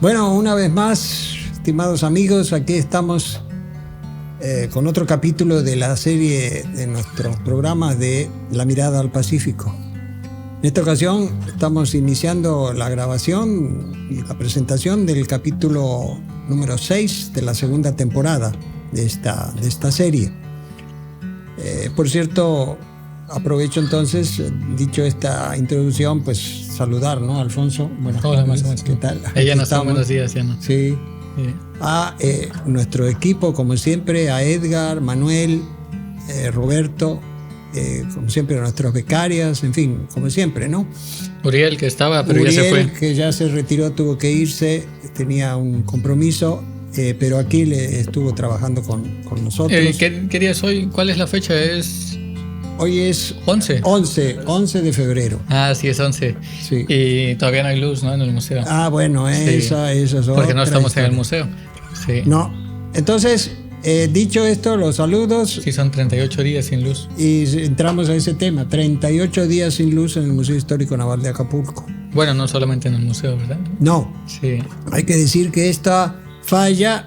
Bueno, una vez más, estimados amigos, aquí estamos con otro capítulo de la serie de nuestros programas de La Mirada al Pacífico. En esta ocasión estamos iniciando la grabación y la presentación del capítulo número 6 de la segunda temporada de esta serie. Por cierto, aprovecho entonces, dicho esta introducción, pues saludar, ¿no? Alfonso. Buenas tardes. ¿Qué tal? Ella no son buenos días, ya no. Sí. A nuestro equipo, como siempre, a Edgar, Manuel, Roberto, como siempre, a nuestras becarias, en fin, como siempre, ¿no? Uriel, que estaba, pero Uriel, ya se fue. Que ya se retiró, tuvo que irse, tenía un compromiso, pero aquí estuvo trabajando con nosotros. ¿Qué día es hoy? ¿Cuál es la fecha? Hoy es 11 de febrero. Ah, sí, es 11. Sí. Y todavía no hay luz, ¿no? En el museo. Ah, bueno, esa es otra. Porque no estamos en el museo. Sí. No. Entonces, dicho esto, los saludos. Sí, son 38 días sin luz. Y entramos a ese tema, 38 días sin luz en el Museo Histórico Naval de Acapulco. Bueno, no solamente en el museo, ¿verdad? No. Sí. Hay que decir que esta falla,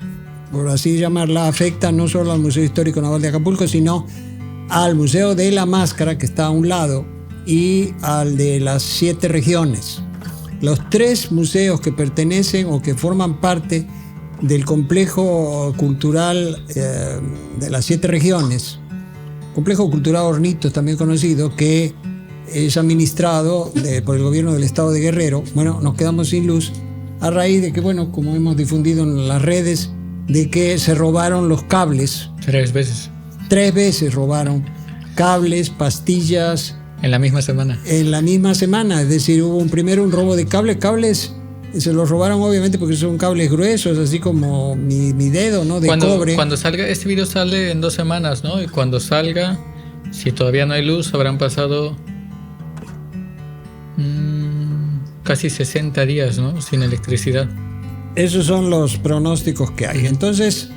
por así llamarla, afecta no solo al Museo Histórico Naval de Acapulco, sino al Museo de la Máscara, que está a un lado, y al de las 7 regiones. Los 3 museos que pertenecen o que forman parte del complejo cultural de las 7 regiones, complejo cultural Hornitos, también conocido, que es administrado por el gobierno del estado de Guerrero. Bueno, nos quedamos sin luz a raíz de que, bueno, como hemos difundido en las redes, de que se robaron los cables. 3 veces. 3 veces robaron cables, pastillas. En la misma semana. En la misma semana, es decir, hubo primero un robo de cables, se los robaron obviamente porque son cables gruesos, así como mi dedo, ¿no? De cobre. Cuando salga, este video sale en 2 semanas, ¿no? Y cuando salga, si todavía no hay luz, habrán pasado casi 60 días, ¿no? Sin electricidad. Esos son los pronósticos que hay. Entonces,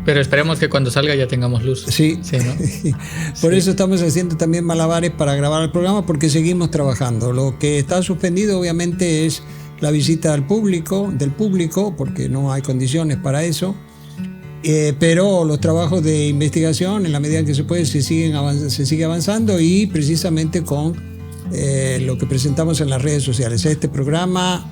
pero esperemos que cuando salga ya tengamos luz. Sí, ¿no? Por eso estamos haciendo también malabares para grabar el programa, porque seguimos trabajando. Lo que está suspendido obviamente es la visita del público, porque no hay condiciones para eso. Pero los trabajos de investigación, en la medida en que se puede, se sigue avanzando, y precisamente con lo que presentamos en las redes sociales. Este programa,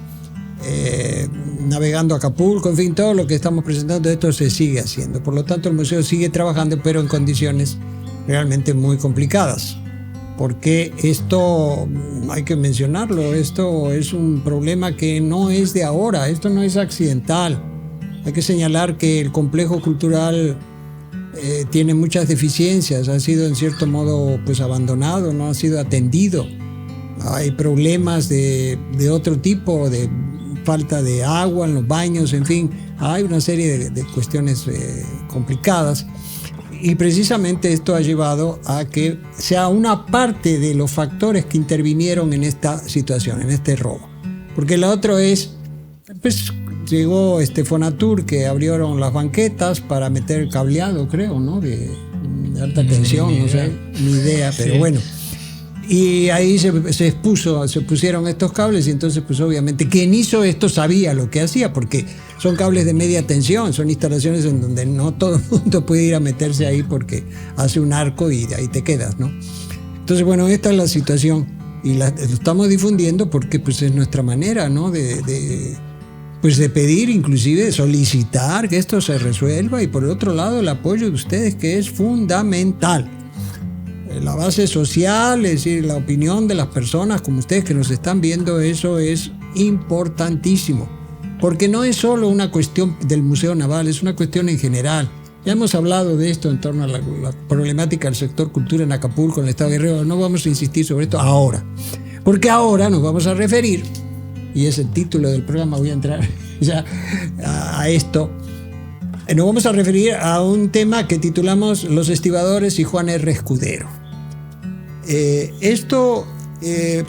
Navegando Acapulco, en fin, todo lo que estamos presentando, esto se sigue haciendo. Por lo tanto, el museo sigue trabajando, pero en condiciones realmente muy complicadas, porque esto, hay que mencionarlo, esto es un problema que no es de ahora, esto no es accidental. Hay que señalar que el complejo cultural tiene muchas deficiencias, ha sido en cierto modo pues abandonado, no ha sido atendido. Hay problemas de otro tipo, de falta de agua en los baños, en fin, hay una serie de cuestiones complicadas, y precisamente esto ha llevado a que sea una parte de los factores que intervinieron en esta situación, en este robo. Porque la otra es, pues llegó Fonatur, que abrieron las banquetas para meter el cableado, creo, ¿no? De alta tensión, no sé, ni idea, pero sí. Bueno. Y ahí se pusieron estos cables, y entonces pues obviamente quien hizo esto sabía lo que hacía, porque son cables de media tensión, son instalaciones en donde no todo el mundo puede ir a meterse ahí porque hace un arco y ahí te quedas, ¿no? Entonces, bueno, esta es la situación, y lo estamos difundiendo porque pues es nuestra manera, ¿no? de pedir, inclusive solicitar que esto se resuelva, y por el otro lado el apoyo de ustedes, que es fundamental. La base social, es decir, la opinión de las personas como ustedes que nos están viendo, eso es importantísimo, porque no es solo una cuestión del Museo Naval, es una cuestión en general. Ya hemos hablado de esto en torno a la problemática del sector cultura en Acapulco, en el estado de Guerrero. No vamos a insistir sobre esto ahora, porque ahora nos vamos a referir, y es el título del programa, voy a entrar ya a esto. Nos vamos a referir a un tema que titulamos Los estibadores y Juan R. Escudero.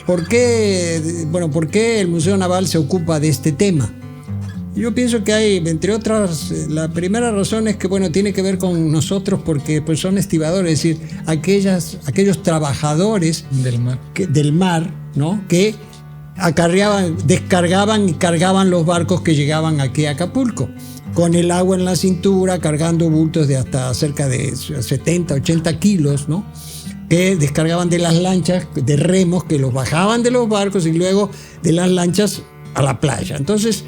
¿Por qué el Museo Naval se ocupa de este tema? Yo pienso que hay, entre otras, la primera razón es que, bueno, tiene que ver con nosotros, porque pues son estibadores, es decir, aquellos trabajadores del mar, del mar, ¿no? Que descargaban y cargaban los barcos que llegaban aquí a Acapulco, con el agua en la cintura, cargando bultos de hasta cerca de 70, 80 kilos, ¿no? Que descargaban de las lanchas de remos, que los bajaban de los barcos y luego de las lanchas a la playa. Entonces,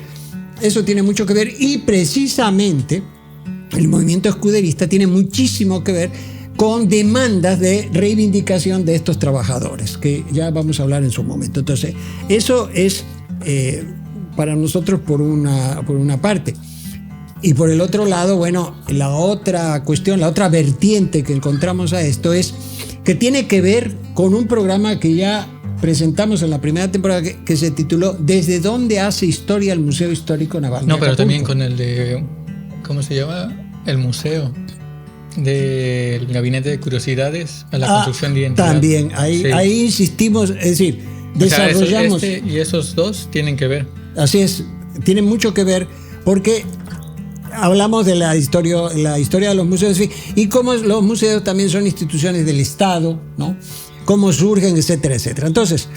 eso tiene mucho que ver, y precisamente el movimiento escuderista tiene muchísimo que ver con demandas de reivindicación de estos trabajadores, que ya vamos a hablar en su momento. Entonces, eso es para nosotros por una parte. Y por el otro lado, bueno, la otra cuestión, la otra vertiente que encontramos a esto es que tiene que ver con un programa que ya presentamos en la primera temporada que se tituló ¿Desde dónde hace historia el Museo Histórico Naval? No, pero también con el de, ¿cómo se llama? El museo del Gabinete de Curiosidades a la construcción de identidad. También, ahí insistimos, es decir, desarrollamos... y esos dos tienen que ver. Así es, tienen mucho que ver porque hablamos de la historia de los museos y cómo los museos también son instituciones del Estado, ¿no? Cómo surgen, etcétera, etcétera. Entonces,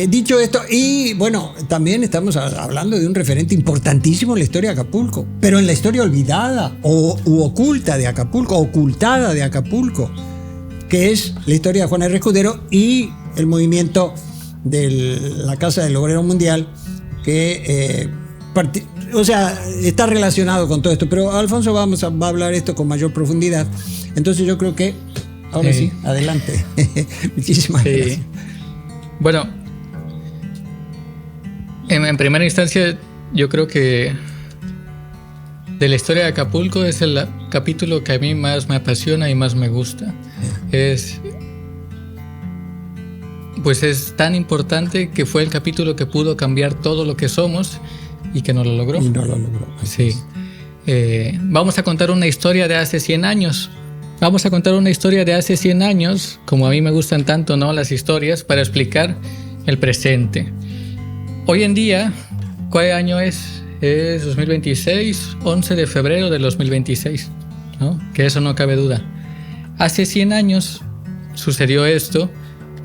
dicho esto, y bueno, también estamos hablando de un referente importantísimo en la historia de Acapulco, pero en la historia olvidada u ocultada de Acapulco, que es la historia de Juan R. Escudero y el movimiento de la Casa del Obrero Mundial, que está relacionado con todo esto, pero Alfonso va a hablar esto con mayor profundidad. Entonces yo creo que ahora sí, adelante. Muchísimas gracias. Bueno, en primera instancia yo creo que de la historia de Acapulco es el capítulo que a mí más me apasiona y más me gusta. Es tan importante que fue el capítulo que pudo cambiar todo lo que somos y que no lo logró. Y no lo logró. Sí. Vamos a contar una historia de hace 100 años. Vamos a contar una historia de hace 100 años, como a mí me gustan tanto, ¿no?, las historias, para explicar el presente. Hoy en día, ¿cuál año es? Es 2026, 11 de febrero del 2026, ¿no? Que eso no cabe duda. Hace 100 años sucedió esto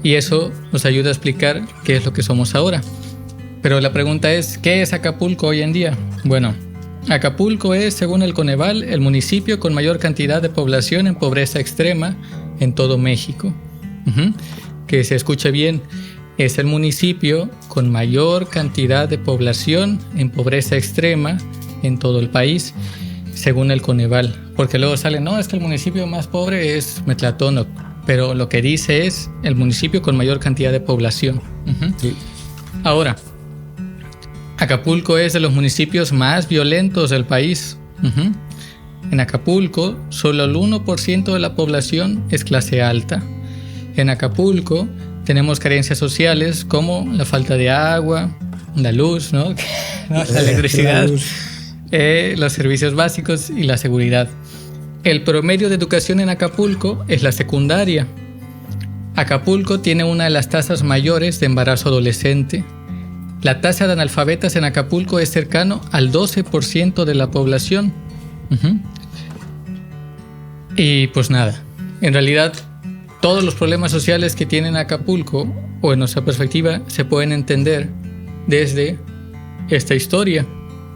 y eso nos ayuda a explicar qué es lo que somos ahora. Pero la pregunta es, ¿qué es Acapulco hoy en día? Bueno, Acapulco es, según el Coneval, el municipio con mayor cantidad de población en pobreza extrema en todo México. Que se escuche bien, es el municipio con mayor cantidad de población en pobreza extrema en todo el país, según el Coneval. Porque luego sale, no, es que el municipio más pobre es Metlatónoc, pero lo que dice es el municipio con mayor cantidad de población. Sí. Ahora, Acapulco es de los municipios más violentos del país. En Acapulco, solo el 1% de la población es clase alta. En Acapulco tenemos carencias sociales como la falta de agua, la luz, ¿no? La electricidad, los servicios básicos y la seguridad. El promedio de educación en Acapulco es la secundaria. Acapulco tiene una de las tasas mayores de embarazo adolescente. La tasa de analfabetas en Acapulco es cercano al 12% de la población. Y pues nada, en realidad todos los problemas sociales que tiene Acapulco, o en nuestra perspectiva, se pueden entender desde esta historia.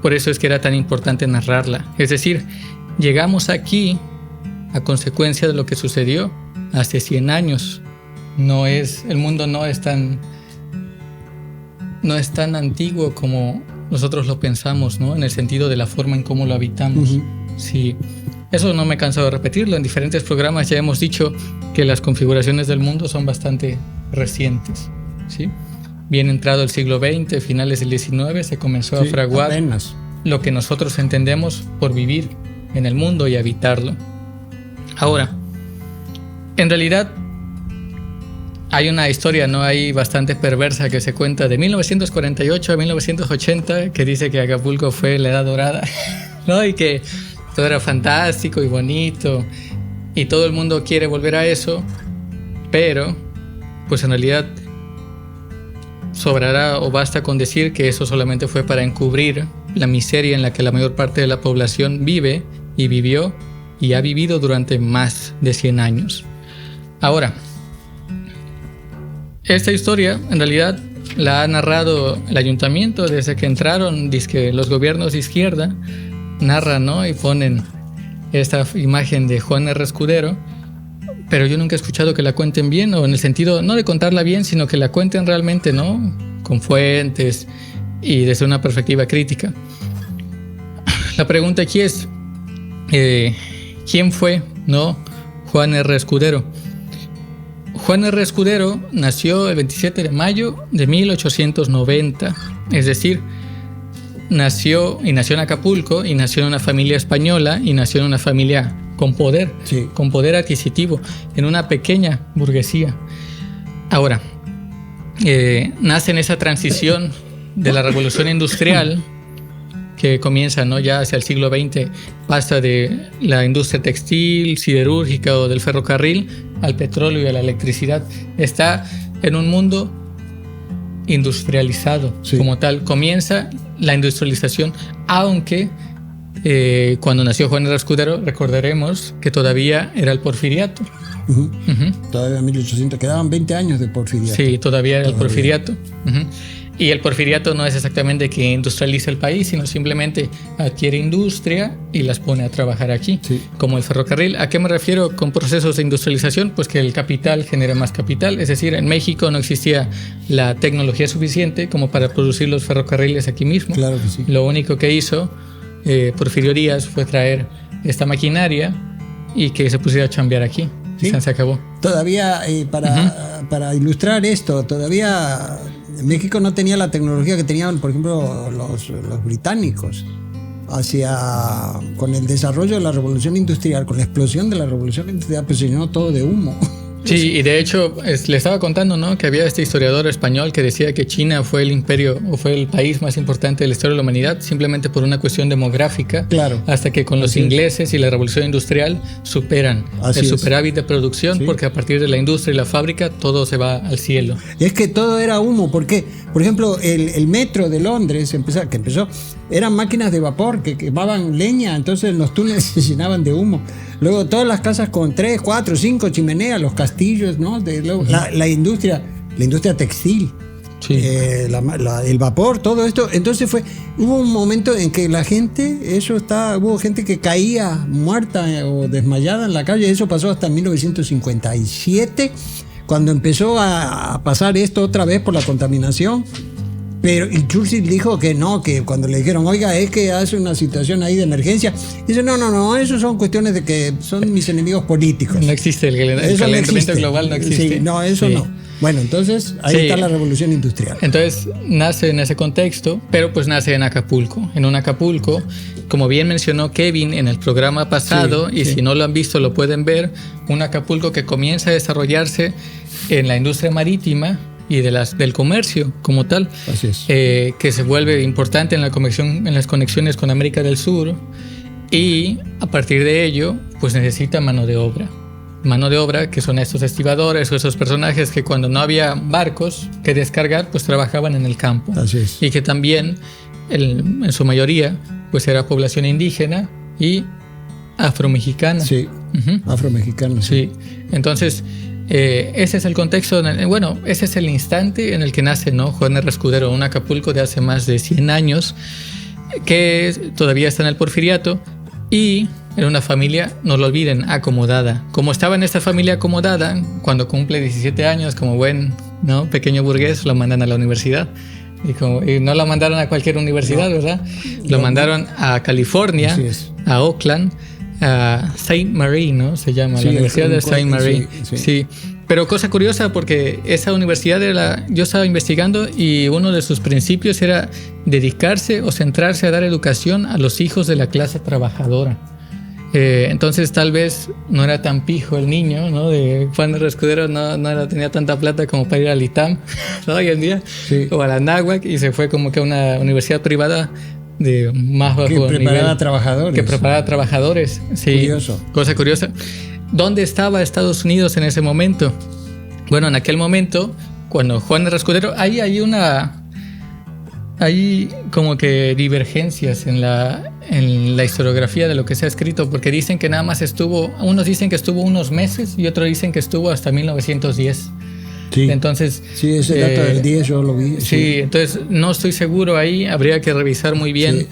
Por eso es que era tan importante narrarla. Es decir, llegamos aquí a consecuencia de lo que sucedió hace 100 años. El mundo no es tan antiguo como nosotros lo pensamos, ¿no? En el sentido de la forma en cómo lo habitamos. Sí. Eso no me canso de repetirlo. En diferentes programas ya hemos dicho que las configuraciones del mundo son bastante recientes, ¿sí? Bien entrado el siglo XX, finales del XIX, se comenzó a fraguar lo que nosotros entendemos por vivir en el mundo y habitarlo. Ahora, en realidad hay una historia, ¿no?, ahí bastante perversa que se cuenta de 1948 a 1980, que dice que Acapulco fue la edad dorada, ¿no? Y que todo era fantástico y bonito y todo el mundo quiere volver a eso, pero pues en realidad sobrará o basta con decir que eso solamente fue para encubrir la miseria en la que la mayor parte de la población vive y vivió y ha vivido durante más de 100 años. Ahora, esta historia en realidad la ha narrado el ayuntamiento desde que entraron, dizque los gobiernos de izquierda narran, ¿no? Y ponen esta imagen de Juan R. Escudero, pero yo nunca he escuchado que la cuenten bien, o en el sentido no de contarla bien, sino que la cuenten realmente, ¿no? Con fuentes y desde una perspectiva crítica. La pregunta aquí es, ¿quién fue, no, Juan R. Escudero? Juan R. Escudero nació el 27 de mayo de 1890, es decir, nació en Acapulco, y nació en una familia española, y nació en una familia con poder, sí, con poder adquisitivo, en una pequeña burguesía. Ahora, nace en esa transición de la revolución industrial que comienza, ¿no? Ya hacia el siglo XX, pasa de la industria textil, siderúrgica o del ferrocarril al petróleo y a la electricidad. Está en un mundo industrializado, sí, como tal. Comienza la industrialización, aunque cuando nació Juan R. Escudero, recordaremos que todavía era el porfiriato. Todavía en 1800, quedaban 20 años de porfiriato. Sí, todavía era el porfiriato. Y el porfiriato no es exactamente que industrialice el país, sino simplemente adquiere industria y las pone a trabajar aquí, sí, como el ferrocarril. ¿A qué me refiero con procesos de industrialización? Pues que el capital genera más capital. Es decir, en México no existía la tecnología suficiente como para producir los ferrocarriles aquí mismo. Claro que sí. Lo único que hizo Porfirio Díaz fue traer esta maquinaria y que se pusiera a chambear aquí. ¿Sí? Se acabó. Todavía, para ilustrar esto, todavía México no tenía la tecnología que tenían, por ejemplo, los británicos. Con el desarrollo de la revolución industrial, con la explosión de la revolución industrial, pues se llenó todo de humo. Sí, y de hecho le estaba contando, ¿no?, que había este historiador español que decía que China fue el imperio o fue el país más importante de la historia de la humanidad simplemente por una cuestión demográfica, claro, hasta que con los ingleses y la revolución industrial superan el superávit de producción, sí, porque a partir de la industria y la fábrica todo se va al cielo. Y es que todo era humo, porque, por ejemplo, el metro de Londres que empezó, eran máquinas de vapor que quemaban leña, entonces los túneles se llenaban de humo. Luego todas las casas con 3, 4, 5 chimeneas, los castillos, ¿no? La industria textil, sí, el vapor, todo esto. Entonces hubo un momento en que la gente, hubo gente que caía muerta o desmayada en la calle. Eso pasó hasta 1957, cuando empezó a pasar esto otra vez por la contaminación. Pero Churchill dijo que no, que cuando le dijeron, oiga, es que hace una situación ahí de emergencia, dice, no, eso son cuestiones de que son mis enemigos políticos. No existe el calentamiento global, no existe. Sí, no, eso sí, no. Bueno, entonces ahí está la revolución industrial. Entonces nace en ese contexto, pero pues nace en Acapulco. En un Acapulco, como bien mencionó Kevin en el programa pasado, y si no lo han visto lo pueden ver, un Acapulco que comienza a desarrollarse en la industria marítima y del comercio como tal. Así es. Que se vuelve importante en las conexiones con América del Sur, y a partir de ello pues necesita mano de obra, que son estos estibadores o esos personajes que cuando no había barcos que descargar pues trabajaban en el campo. Así es. Y que también en su mayoría pues era población indígena y afromexicana. Sí, afromexicana. Sí, entonces ese es el contexto, ese es el instante en el que nace, ¿no?, Juan R. Escudero, un Acapulco de hace más de 100 años, que todavía está en el porfiriato, y en una familia, no lo olviden, acomodada. Como estaba en esta familia acomodada, cuando cumple 17 años, como buen, ¿no?, pequeño burgués, lo mandan a la universidad. Y no lo mandaron a cualquier universidad, ¿verdad? Lo mandaron a California, a Oakland, a Saint Mary, ¿no? Se llama, la Universidad de Saint Mary. Sí. Pero cosa curiosa, porque esa universidad yo estaba investigando, y uno de sus principios era dedicarse o centrarse a dar educación a los hijos de la clase trabajadora. Entonces tal vez no era tan pijo el niño, ¿no?, de Juan R. Escudero, tenía tanta plata como para ir al ITAM, ¿no?, hoy en día, o a la Náhuac, y se fue como que a una universidad privada de más bajo nivel. Que preparaba trabajadores. Sí. Curioso. Cosa curiosa. ¿Dónde estaba Estados Unidos en ese momento? Bueno, en aquel momento, cuando Juan R. Escudero, hay como que divergencias en la historiografía de lo que se ha escrito, porque dicen que nada más unos dicen que estuvo unos meses y otros dicen que estuvo hasta 1910. Sí. Entonces, sí, ese dato del 10 yo lo vi. Sí, entonces no estoy seguro ahí, habría que revisar muy bien. Sí.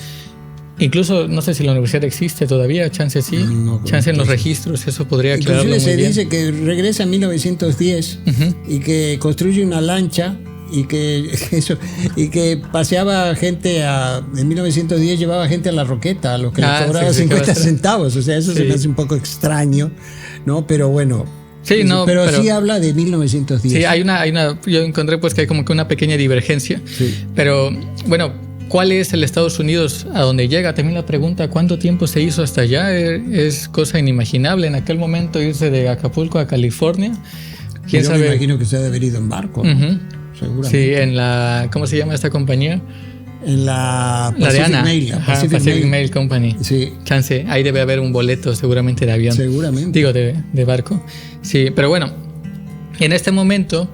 Incluso no sé si la universidad existe todavía, chance sí, No, chance en los registros, eso podría aclararlo muy inclusive bien. se dice que regresa en 1910 y que construye una lancha y que paseaba gente en 1910 llevaba gente a la Roqueta, a los que le cobraba 50 centavos, o sea, eso se me hace un poco extraño, ¿no? Pero bueno. Sí, no, pero sí habla de 1910. Sí, hay una, yo encontré pues que hay como que una pequeña divergencia, pero bueno, ¿cuál es el Estados Unidos a donde llega? También la pregunta, ¿cuánto tiempo se hizo hasta allá? Es cosa inimaginable en aquel momento irse de Acapulco a California. ¿Quién sabe? Me imagino que se ha de haber ido en barco, ¿no? Seguramente. Sí, en la, ¿cómo se llama esta compañía? En la Pacific Mail. Pacific Mail Company. Sí. Chance, ahí debe haber un boleto seguramente de avión. Seguramente. Digo, de barco. Sí, pero bueno, en este momento,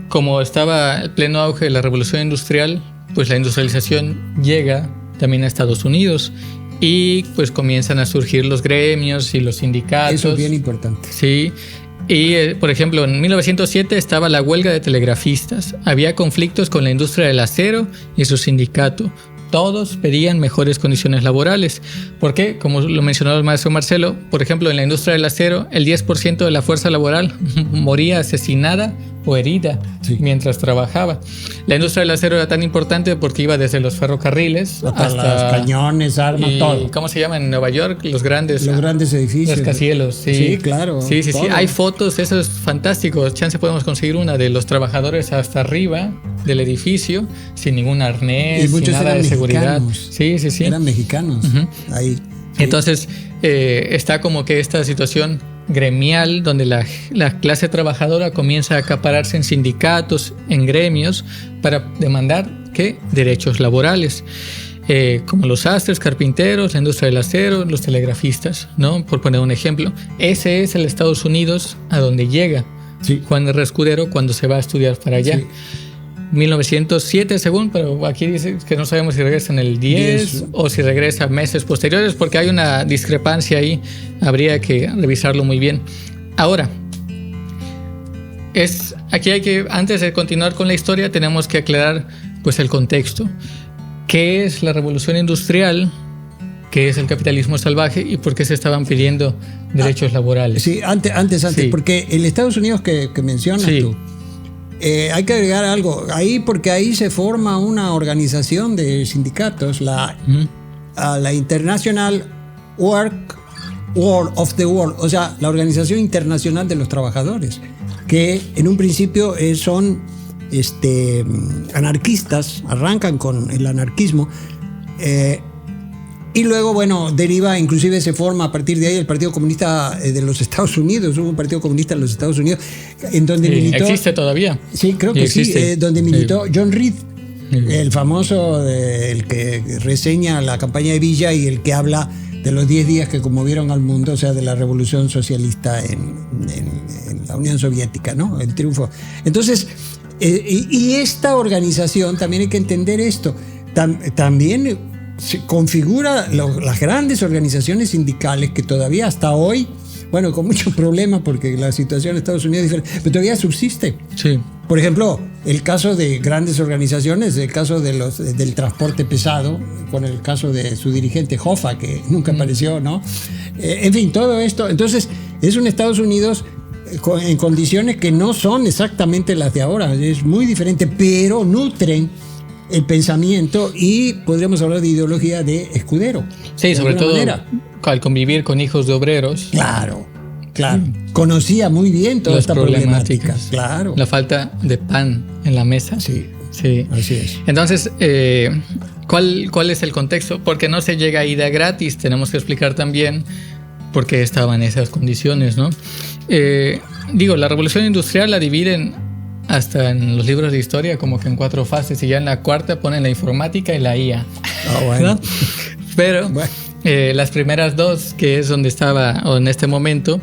como estaba el pleno auge de la revolución industrial, pues la industrialización llega también a Estados Unidos y pues comienzan a surgir los gremios y los sindicatos. Eso es bien importante. Sí. Y, por ejemplo, en 1907 estaba la huelga de telegrafistas. Había conflictos con la industria del acero y su sindicato. Todos pedían mejores condiciones laborales. ¿Por qué? Como lo mencionó el maestro Marcelo, por ejemplo, en la industria del acero, el 10% de la fuerza laboral moría asesinada o herida mientras trabajaba. La industria del acero era tan importante porque iba desde los ferrocarriles hasta los cañones, armas, todo. ¿Cómo se llama en Nueva York? Los grandes edificios. Rascacielos, sí, claro. Sí. Hay fotos, eso es fantástico. Chance podemos conseguir una de los trabajadores hasta arriba del edificio, sin ningún arnés, sin nada de seguridad. Sí. Eran mexicanos. Ahí. Sí. Entonces, está como que esta situación gremial donde la clase trabajadora comienza a acapararse en sindicatos, en gremios, para demandar ¿qué? Derechos laborales, como los sastres, carpinteros, la industria del acero, los telegrafistas, ¿no? Por poner un ejemplo. Ese es el Estados Unidos a donde llega Juan R. Escudero cuando se va a estudiar para allá. 1907 según, pero aquí dice que no sabemos si regresa en el 10 o si regresa meses posteriores, porque hay una discrepancia ahí, habría que revisarlo muy bien. Ahora, aquí hay que, antes de continuar con la historia, tenemos que aclarar pues el contexto. ¿Qué es la revolución industrial? ¿Qué es el capitalismo salvaje? ¿Y por qué se estaban pidiendo derechos laborales? Sí, antes, porque el Estados Unidos que mencionas tú, hay que agregar algo ahí, porque ahí se forma una organización de sindicatos, la International World of the World, o sea, la Organización Internacional de los Trabajadores, que en un principio son anarquistas, arrancan con el anarquismo, y luego, bueno, deriva, inclusive se forma a partir de ahí el Partido Comunista de los Estados Unidos. Hubo un Partido Comunista en los Estados Unidos en donde militó... ¿Existe todavía? Sí, creo que sí, donde militó John Reed, el famoso, el que reseña la campaña de Villa y el que habla de los 10 días que conmovieron al mundo, o sea, de la revolución socialista en la Unión Soviética, ¿no? El triunfo. Entonces, y esta organización, también hay que entender esto, también se configura las grandes organizaciones sindicales que todavía hasta hoy, bueno, con muchos problemas porque la situación en Estados Unidos es diferente, pero todavía subsiste. Sí. Por ejemplo, el caso de grandes organizaciones, el caso del transporte pesado, con el caso de su dirigente Hoffa, que nunca apareció, ¿no? En fin, todo esto. Entonces, es un Estados Unidos en condiciones que no son exactamente las de ahora, es muy diferente, pero nutren el pensamiento y podríamos hablar de ideología de Escudero. Sí, sobre todo al convivir con hijos de obreros. Claro. Conocía muy bien toda esta problemática. Claro. La falta de pan en la mesa. Sí. Así es. Entonces, ¿cuál es el contexto? Porque no se llega ahí de gratis. Tenemos que explicar también por qué estaban esas condiciones, ¿no? La revolución industrial la dividen hasta en los libros de historia como que en 4 fases, y ya en la cuarta ponen la informática y la IA. Bueno. ¿No? Pero las primeras 2, que es donde estaba, o en este momento,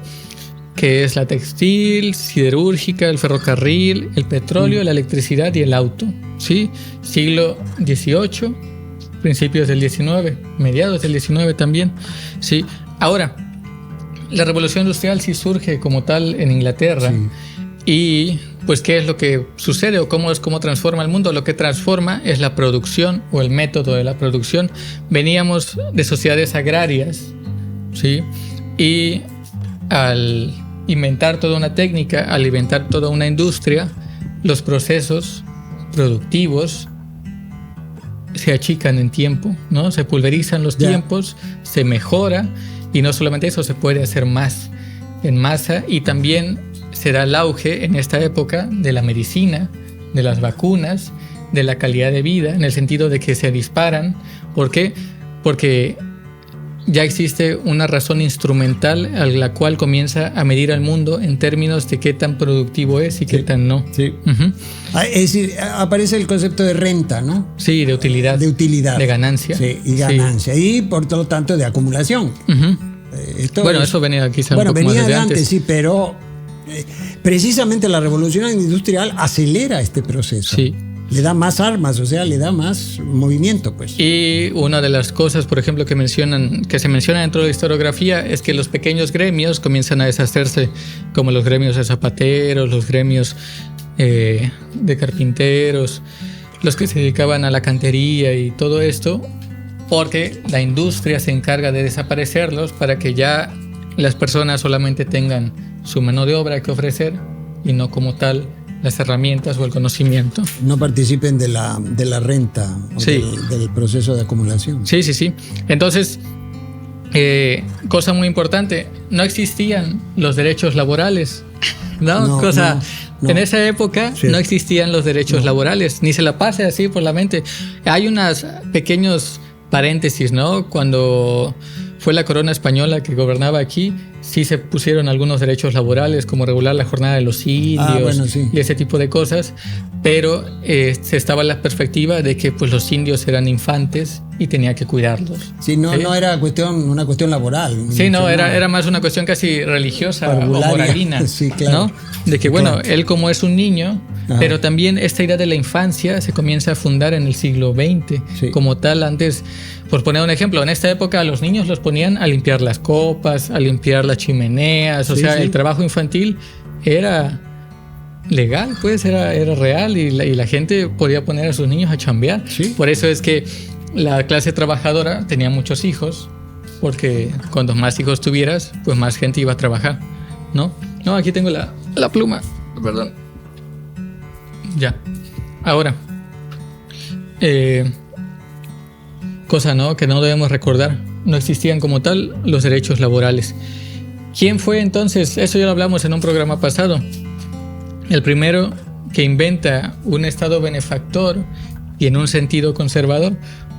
que es la textil, siderúrgica, el ferrocarril, el petróleo, la electricidad y el auto, ¿sí? Siglo XVIII, principios del XIX, mediados del XIX también, ¿sí? Ahora, la revolución industrial sí surge como tal en Inglaterra, y pues ¿qué es lo que sucede o cómo transforma el mundo? Lo que transforma es la producción o el método de la producción. Veníamos de sociedades agrarias, ¿sí? Y al inventar toda una técnica, al inventar toda una industria, los procesos productivos se achican en tiempo, ¿no? Se pulverizan los tiempos, se mejora, y no solamente eso, se puede hacer más en masa, y también se da el auge en esta época de la medicina, de las vacunas, de la calidad de vida, en el sentido de que se disparan. ¿Por qué? Porque ya existe una razón instrumental a la cual comienza a medir al mundo en términos de qué tan productivo es y qué tan no. Sí. Es decir, aparece el concepto de renta, ¿no? Sí, de utilidad. De utilidad. De ganancia. Sí, y ganancia. Sí. Y por lo tanto de acumulación. Eso venía quizá un poco venía más de antes. antes, sí, pero precisamente la revolución industrial acelera este proceso. Sí. Le da más armas, o sea, le da más movimiento, pues. Y una de las cosas, por ejemplo, que se menciona dentro de la historiografía es que los pequeños gremios comienzan a deshacerse, como los gremios de zapateros, los gremios de carpinteros, los que se dedicaban a la cantería y todo esto, porque la industria se encarga de desaparecerlos para que ya las personas solamente tengan su mano de obra que ofrecer y no como tal las herramientas o el conocimiento. No participen de la renta o sí. del proceso de acumulación. Sí. Entonces, cosa muy importante, no existían los derechos laborales. No. En esa época no existían los derechos laborales, ni se la pase así por la mente. Hay unos pequeños paréntesis, ¿no? Cuando fue la corona española que gobernaba aquí, sí se pusieron algunos derechos laborales, como regular la jornada de los indios y ese tipo de cosas, pero se estaba la perspectiva de que pues, los indios eran infantes y tenía que cuidarlos. Sí, no era una cuestión laboral. Sí, no, era más una cuestión casi religiosa o moralina, sí, claro. ¿no? De que, bueno, él como es un niño, pero también esta idea de la infancia se comienza a fundar en el siglo XX. Como tal, antes, por poner un ejemplo, en esta época a los niños los ponían a limpiar las copas, a limpiar las chimeneas, el trabajo infantil era legal, pues era real, y la gente podía poner a sus niños a chambear. Por eso es que la clase trabajadora tenía muchos hijos, porque cuantos más hijos tuvieras, pues más gente iba a trabajar, ¿no? No, aquí tengo la pluma, perdón. Ya. Ahora, cosa, ¿no?, que no debemos recordar. No existían como tal los derechos laborales. ¿Quién fue entonces? Eso ya lo hablamos en un programa pasado. El primero que inventa un Estado benefactor y en un sentido conservador,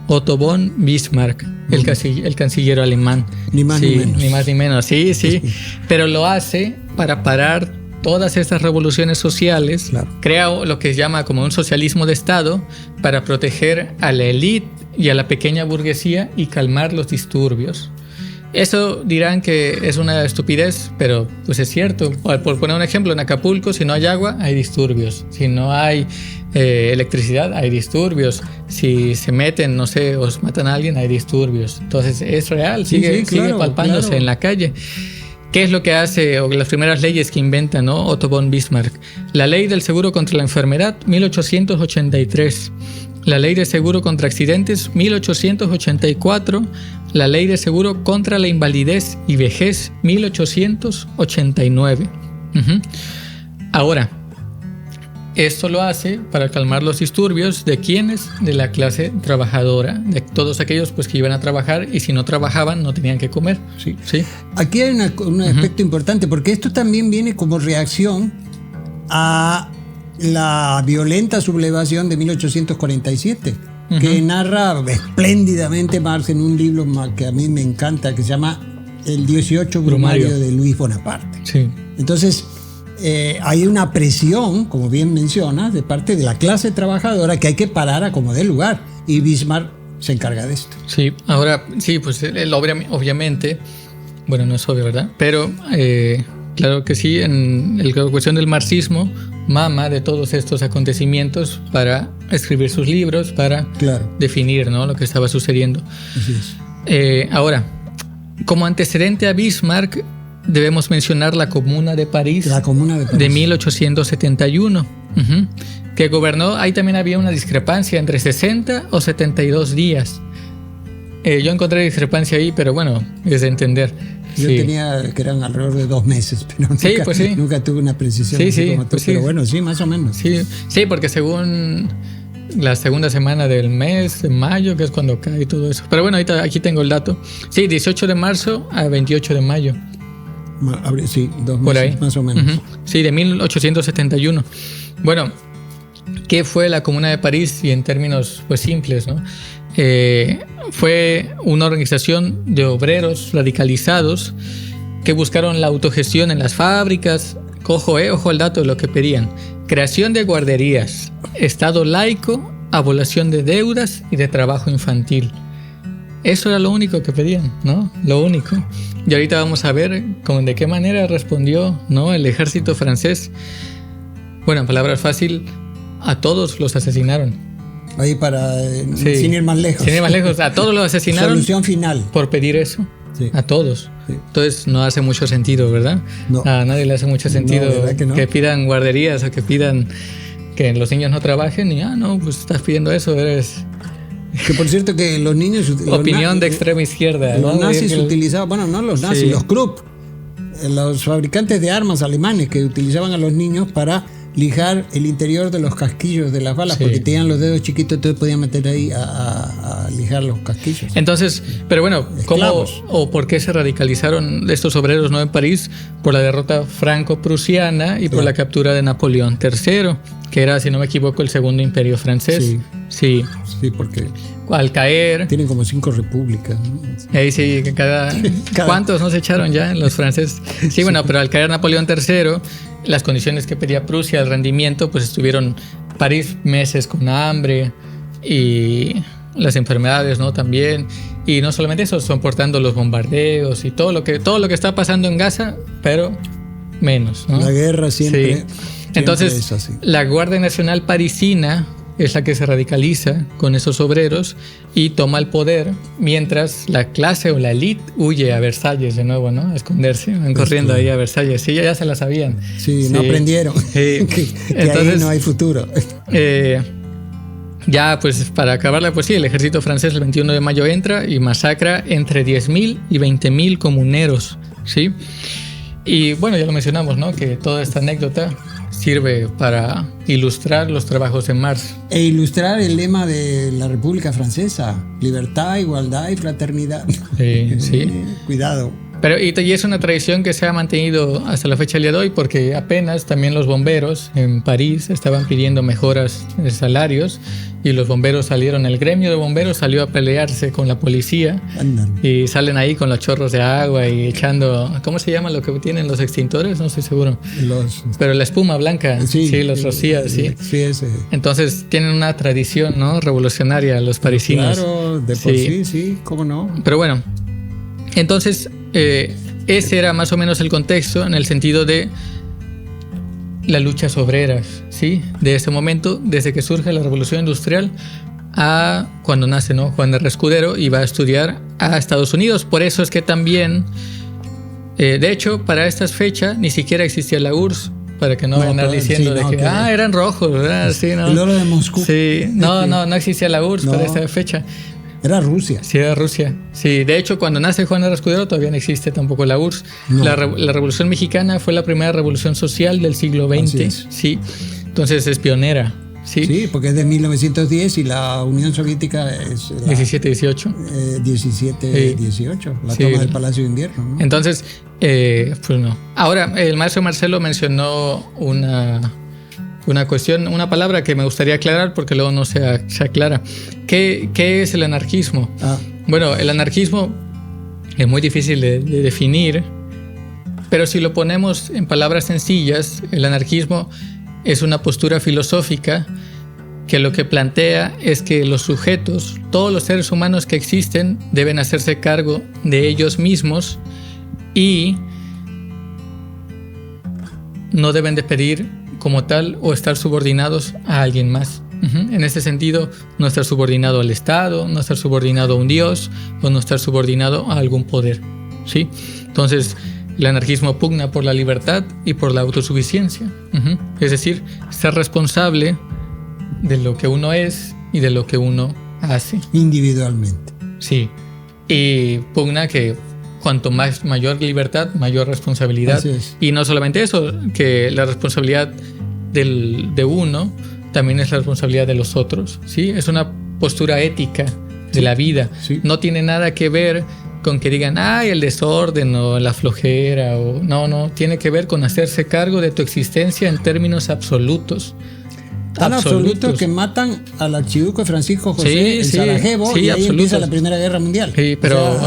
Otto von Bismarck, el canciller alemán. Ni más ni menos. Ni más ni menos, sí. Pero lo hace para parar todas estas revoluciones sociales. Claro. Crea lo que se llama como un socialismo de Estado para proteger a la élite y a la pequeña burguesía y calmar los disturbios. Eso dirán que es una estupidez, pero pues es cierto. Por poner un ejemplo, en Acapulco, si no hay agua, hay disturbios. Si no hay electricidad, hay disturbios. Si se meten, no sé, o matan a alguien, hay disturbios. Entonces es real, sigue palpándose en la calle. ¿Qué es lo que hace, o las primeras leyes que inventa, ¿no?, Otto von Bismarck? La ley del seguro contra la enfermedad, 1883. La ley de seguro contra accidentes, 1884. La ley de seguro contra la invalidez y vejez, 1889. Ahora, esto lo hace para calmar los disturbios de quienes, de la clase trabajadora, de todos aquellos pues que iban a trabajar y si no trabajaban no tenían que comer. Sí. Aquí hay un aspecto importante, porque esto también viene como reacción a la violenta sublevación de 1847, que narra espléndidamente Marx en un libro que a mí me encanta, que se llama El 18 Brumario de Luis Bonaparte. Sí. Entonces, hay una presión, como bien mencionas, de parte de la clase trabajadora que hay que parar a como dé lugar, y Bismarck se encarga de esto. Sí, ahora, sí, pues obviamente, bueno, no es obvio, ¿verdad? Pero claro que sí, en la cuestión del marxismo mama de todos estos acontecimientos para escribir sus libros, para definir, ¿no?, lo que estaba sucediendo. Así es. Ahora, como antecedente a Bismarck, debemos mencionar la Comuna de París, de 1871, que gobernó. Ahí también había una discrepancia entre 60 o 72 días. Yo encontré discrepancia ahí, pero bueno, es de entender. Yo tenía que eran alrededor de 2 meses, pero nunca tuve una precisión como tú, pero bueno, sí, más o menos. Sí, porque según la segunda semana del mes de mayo, que es cuando cae todo eso. Pero bueno, aquí tengo el dato. Sí, 18 de marzo a 28 de mayo. Sí, 2 meses, por ahí, más o menos. Sí, de 1871. Bueno, ¿qué fue la Comuna de París? Y en términos pues simples, ¿no? Fue una organización de obreros radicalizados que buscaron la autogestión en las fábricas. Ojo al dato de lo que pedían: creación de guarderías, estado laico, abolición de deudas y de trabajo infantil. Eso era lo único que pedían, ¿no? Lo único. Y ahorita vamos a ver de qué manera respondió, ¿no?, el ejército francés. Bueno, en palabras fáciles, a todos los asesinaron. Ahí sin ir más lejos. Sin ir más lejos, a todos los asesinaron. Solución final. Por pedir eso. Sí. A todos. Sí. Entonces no hace mucho sentido, ¿verdad? No. A nadie le hace mucho sentido que pidan guarderías o que pidan que los niños no trabajen y pues estás pidiendo eso, eres... Que por cierto que los niños... Opinión de extrema izquierda. Los nazis utilizaban, bueno, no los nazis, los Krupp, los fabricantes de armas alemanes que utilizaban a los niños para lijar el interior de los casquillos de las balas, porque tenían los dedos chiquitos, entonces podían meter ahí a lijar los casquillos. Entonces, pero bueno, ¿cómo o por qué se radicalizaron estos obreros, no, en París? Por la derrota franco-prusiana y por la captura de Napoleón III, que era, si no me equivoco, el segundo imperio francés. Sí, porque al caer... Tienen como 5 repúblicas, ¿no? Ahí sí, ¿cuántos no se echaron ya los franceses? Sí, bueno, pero al caer Napoleón III, las condiciones que pedía Prusia, el rendimiento, pues estuvieron París meses con hambre y las enfermedades, ¿no? También. Y no solamente eso, soportando los bombardeos y todo lo que está pasando en Gaza, pero menos, ¿no? La guerra siempre Entonces, es así. La Guardia Nacional Parisina es la que se radicaliza con esos obreros y toma el poder, mientras la clase o la élite huye a Versalles de nuevo, ¿no? A esconderse, van corriendo ahí a Versalles. Sí, ya se la sabían. Sí, no aprendieron. que entonces, ahí no hay futuro. Ya, pues para acabarla, pues sí, el ejército francés el 21 de mayo entra y masacra entre 10.000 y 20.000 comuneros, ¿sí? Y bueno, ya lo mencionamos, ¿no? Que toda esta anécdota sirve para ilustrar los trabajos de Marx. E ilustrar el lema de la República Francesa: libertad, igualdad y fraternidad. Sí. Cuidado. Pero y es una tradición que se ha mantenido hasta la fecha del día de hoy, porque apenas también los bomberos en París estaban pidiendo mejoras de salarios y los bomberos salieron, el gremio de bomberos salió a pelearse con la policía. Andale. Y salen ahí con los chorros de agua y echando, ¿cómo se llama lo que tienen los extintores? No estoy seguro. Pero la espuma blanca, sí, los rocías, sí. Sí, ese. Entonces tienen una tradición, ¿no?, revolucionaria los parisinos. Claro, de por sí, cómo no. Pero bueno, entonces ese era más o menos el contexto en el sentido de las luchas obreras, ¿sí? De ese momento, desde que surge la Revolución Industrial a cuando nace, ¿no?, Juan R. Escudero y va a estudiar a Estados Unidos. Por eso es que también, de hecho, para estas fechas ni siquiera existía la URSS, para que no vayan a andar diciendo que eran rojos, ¿verdad? Sí, ¿no? El oro de Moscú. Sí, no existía la URSS para esta fecha. Era Rusia. Sí, era Rusia. Sí, de hecho, cuando nace Juan R. Escudero todavía no existe tampoco la URSS. No. La Revolución Mexicana fue la primera revolución social del siglo XX. Sí, entonces es pionera. Sí, porque es de 1910 y la Unión Soviética es... 17-18. 17-18, la toma del Palacio de Invierno, ¿no? Entonces, pues no. Ahora, el maestro Marcelo mencionó una cuestión, una palabra que me gustaría aclarar porque luego no se aclara. ¿Qué es el anarquismo? Bueno, el anarquismo es muy difícil de definir, pero si lo ponemos en palabras sencillas, el anarquismo es una postura filosófica que lo que plantea es que los sujetos, todos los seres humanos que existen, deben hacerse cargo de ellos mismos y no deben de pedir como tal o estar subordinados a alguien más. En este sentido, no estar subordinado al Estado, no estar subordinado a un Dios o no estar subordinado a algún poder, ¿sí? Entonces, El anarquismo pugna por la libertad y por la autosuficiencia. Es decir, ser responsable de lo que uno es y de lo que uno hace. Individualmente. Sí. Y pugna que cuanto mayor libertad, mayor responsabilidad. Así es. Y no solamente eso, que la responsabilidad de uno también es la responsabilidad de los otros. ¿Sí? Es una postura ética de la vida. Sí. No tiene nada que ver con que digan, ay, el desorden o la flojera. No, tiene que ver con hacerse cargo de tu existencia en términos absolutos. Tan absoluto que matan al archiduque Francisco José en Sarajevo, y ahí absolutos. empieza la Primera Guerra Mundial. Sí, pero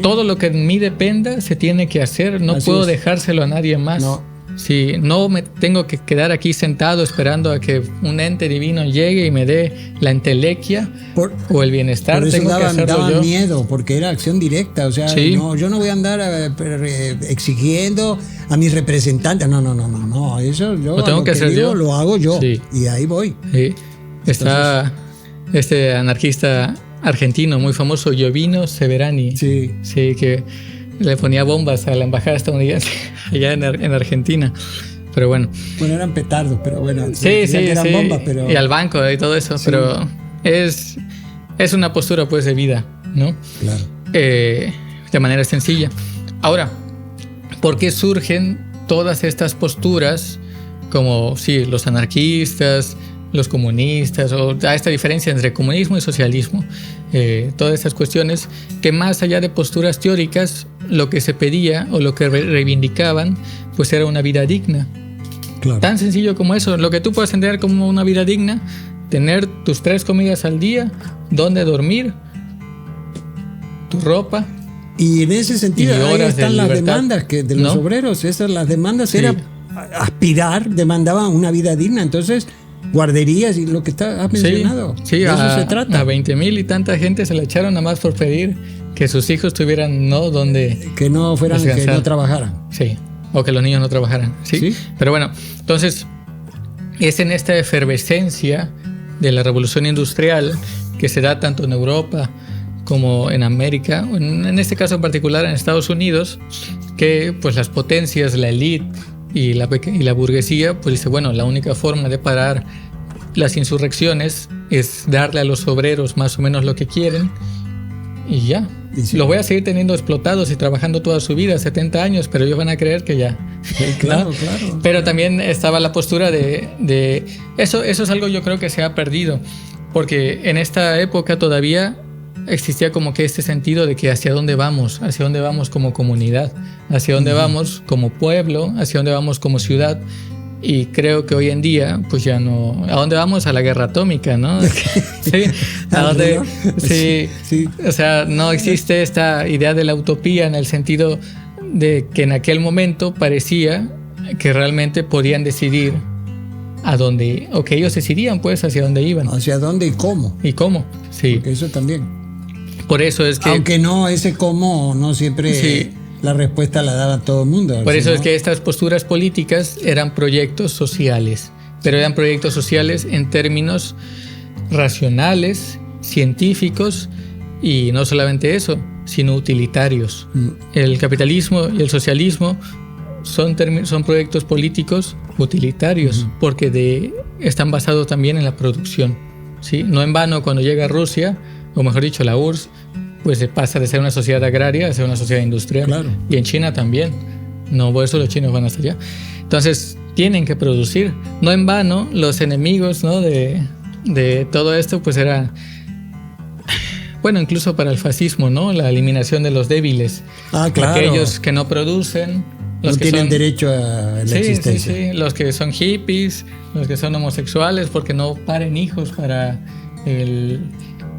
todo lo que en mí dependa se tiene que hacer. No puedo dejárselo a nadie más. No. Sí, no me tengo que quedar aquí sentado esperando a que un ente divino llegue y me dé la entelequia o el bienestar. Por eso tengo que hacerlo daban yo. miedo, porque era acción directa. O sea, yo no voy a andar exigiendo a mis representantes. No. Eso yo lo tengo que hacer yo. Lo hago yo. Sí. Y ahí voy. Sí. Está este anarquista argentino muy famoso, Giovino Severani. Sí, que le ponía bombas a la embajada estadounidense allá en Argentina. Pero bueno. Bueno, eran petardos, pero bueno. Eran bombas, pero... Y al banco y todo eso. Sí. Pero es una postura pues de vida, ¿no? Claro. De manera sencilla. Ahora, ¿por qué surgen todas estas posturas como los anarquistas, los comunistas, o esta diferencia entre comunismo y socialismo? Todas estas cuestiones que más allá de posturas teóricas, lo que se pedía o lo que reivindicaban pues era una vida digna. Claro. Tan sencillo como eso, lo que tú puedes entender como una vida digna: tener tus 3 comidas al día, dónde dormir, tu ropa. Y en ese sentido ahí están las demandas de los obreros. Esas las demandas era aspirar, demandaban una vida digna. Entonces, guarderías y lo que has mencionado. Sí, de eso se trata. A 20,000 y tanta gente se la echaron nada más por pedir que sus hijos tuvieran donde que no fueran, descansar. Que no trabajaran. Sí, o que los niños no trabajaran. ¿Sí? Pero bueno, entonces es en esta efervescencia de la revolución industrial que se da tanto en Europa como en América, en este caso en particular en Estados Unidos, que pues las potencias, la élite y la burguesía, pues dice, bueno, la única forma de parar las insurrecciones es darle a los obreros más o menos lo que quieren y ya. Los voy a seguir teniendo explotados y trabajando toda su vida, 70 años, pero ellos van a creer que ya. Sí, claro, claro. Pero también estaba la postura de eso es algo yo creo que se ha perdido, porque en esta época todavía existía como que este sentido de que hacia dónde vamos como comunidad, hacia dónde vamos como pueblo, hacia dónde vamos como ciudad. Y creo que hoy en día, pues ya no. ¿A dónde vamos? A la guerra atómica, ¿no? Sí. ¿A dónde? Sí. O sea, no existe esta idea de la utopía en el sentido de que en aquel momento parecía que realmente podían decidir a dónde, o que ellos decidían, pues, hacia dónde iban. Hacia dónde y cómo. Y cómo, sí. Porque eso también. Por eso es que. Aunque no, ese cómo no siempre. Sí. La respuesta la daba todo el mundo. Por eso es que estas posturas políticas eran proyectos sociales, pero eran proyectos sociales en términos racionales, científicos y no solamente eso, sino utilitarios. El capitalismo y el socialismo son proyectos políticos utilitarios porque están basados también en la producción. ¿Sí? No en vano cuando llega Rusia, o mejor dicho la URSS, pues se pasa de ser una sociedad agraria a ser una sociedad industrial. Claro. Y en China también. No, por eso los chinos van hasta allá. Entonces, tienen que producir. No en vano, los enemigos, ¿no? de todo esto, pues era... Bueno, incluso para el fascismo, ¿no? La eliminación de los débiles. Ah, claro. Aquellos que no producen. Los no que tienen derecho a la existencia. Sí. Los que son hippies, los que son homosexuales, porque no paren hijos para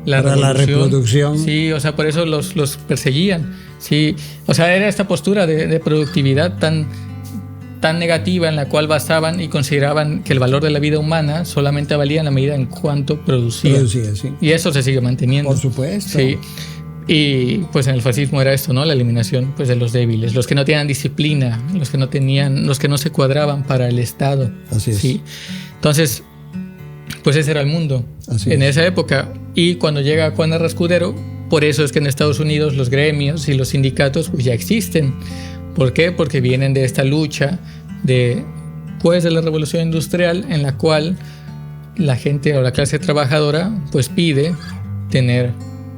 la reproducción. Sí, o sea, por eso los perseguían. Sí, o sea, era esta postura de productividad tan negativa en la cual basaban y consideraban que el valor de la vida humana solamente valía en la medida en cuanto producía. Sí. Y eso se sigue manteniendo. Por supuesto. Sí. Y pues en el fascismo era esto, ¿no? La eliminación pues de los débiles, los que no tenían disciplina, los que no se cuadraban para el Estado. Así es. Sí. Entonces, pues ese era el mundo en esa época. Y cuando llega Juan R. Escudero, por eso es que en Estados Unidos los gremios y los sindicatos pues ya existen, ¿Por qué? Porque vienen de esta lucha después de la Revolución Industrial, en la cual la gente o la clase trabajadora pues pide tener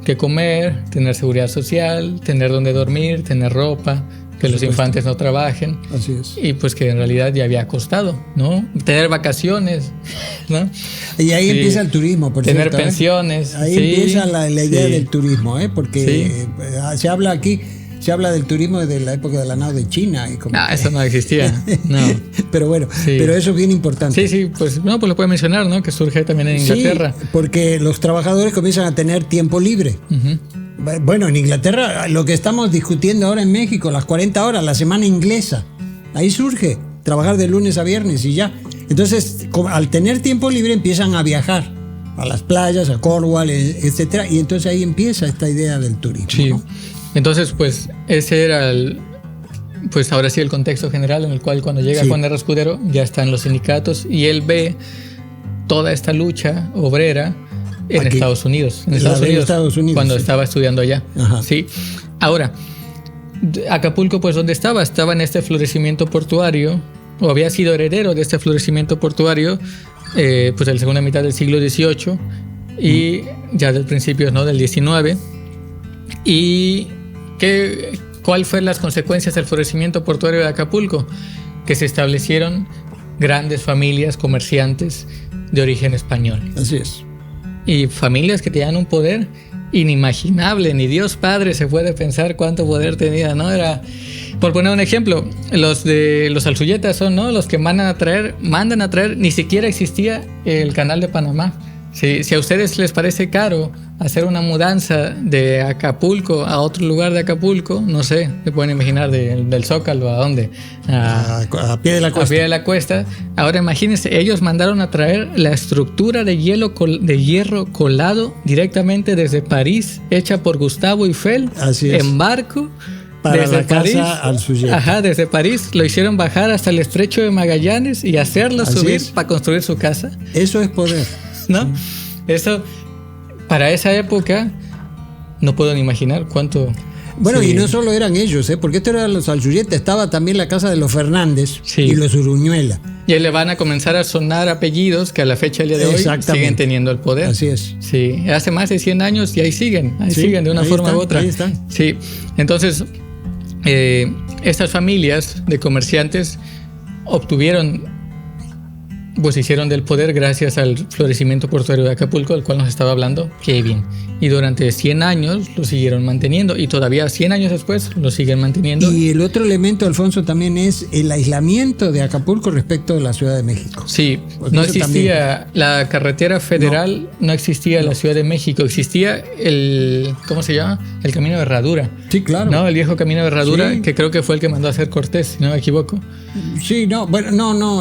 que comer, tener seguridad social, tener donde dormir, tener ropa, que los infantes no trabajen. Así es. Y pues que en realidad ya había costado, ¿no? Tener vacaciones, ¿no? Y ahí empieza el turismo, por tener cierto, pensiones. Ahí empieza la idea del turismo, porque se habla aquí, se habla del turismo desde la época de la nao de China. Y como eso no existía, no. Pero bueno, pero eso es bien importante. Sí, pues lo puede mencionar, ¿no? Que surge también en Inglaterra. Sí, porque los trabajadores comienzan a tener tiempo libre. Uh-huh. Bueno, en Inglaterra, lo que estamos discutiendo ahora en México, las 40 horas, la semana inglesa, ahí surge trabajar de lunes a viernes y ya. Entonces, al tener tiempo libre empiezan a viajar a las playas, a Cornwall, etcétera, y entonces ahí empieza esta idea del turismo. Sí. ¿No? Entonces, pues ese era pues ahora sí el contexto general en el cual cuando llega Juan R. Escudero ya están los sindicatos y él ve toda esta lucha obrera en Estados Unidos. En Estados Unidos, cuando estaba estudiando allá. Ajá. Sí. Ahora, Acapulco, pues ¿dónde estaba? Estaba en este florecimiento portuario, o había sido heredero de este florecimiento portuario, pues en la segunda mitad del siglo XVIII y ya del principio, ¿no?, del XIX. ¿Y cuál fueron las consecuencias del florecimiento portuario de Acapulco? Que se establecieron grandes familias comerciantes de origen español. Así es. Y familias que tenían un poder inimaginable, ni Dios Padre se puede pensar cuánto poder tenía, ¿no? Era, por poner un ejemplo, los de los Alzuyetas son, ¿no?, los que mandan a traer, ni siquiera existía el canal de Panamá. Si a ustedes les parece caro hacer una mudanza de Acapulco a otro lugar de Acapulco, no sé, se pueden imaginar del Zócalo a dónde, a pie de la cuesta. A pie de la cuesta. Ahora imagínense, ellos mandaron a traer la estructura de hierro colado directamente desde París, hecha por Gustavo Eiffel, en barco. Para desde la París, casa Alzuyeta. Ajá, desde París lo hicieron bajar hasta el estrecho de Magallanes y hacerlo subir para construir su casa. Eso es poder. ¿No? Eso, para esa época, no puedo ni imaginar cuánto. Bueno, y no solo eran ellos, porque esto eran los Alzuyeta, estaba también la casa de los Fernández y los Uruñuela. Y ahí le van a comenzar a sonar apellidos que a la fecha del día de hoy siguen teniendo el poder. Así es. Sí, hace más de 100 años y ahí siguen de una forma u otra. Ahí están. Sí, entonces, estas familias de comerciantes hicieron del poder gracias al florecimiento portuario de Acapulco, del cual nos estaba hablando Kevin. Y durante 100 años lo siguieron manteniendo y todavía 100 años después lo siguen manteniendo. Y el otro elemento, Alfonso, también es el aislamiento de Acapulco respecto de la Ciudad de México. Sí, porque no existía la carretera federal, no existía en la Ciudad de México, existía ¿cómo se llama? El Camino de Herradura. Sí, claro. ¿No? El viejo Camino de Herradura, que creo que fue el que mandó a hacer Cortés, si no me equivoco. Sí,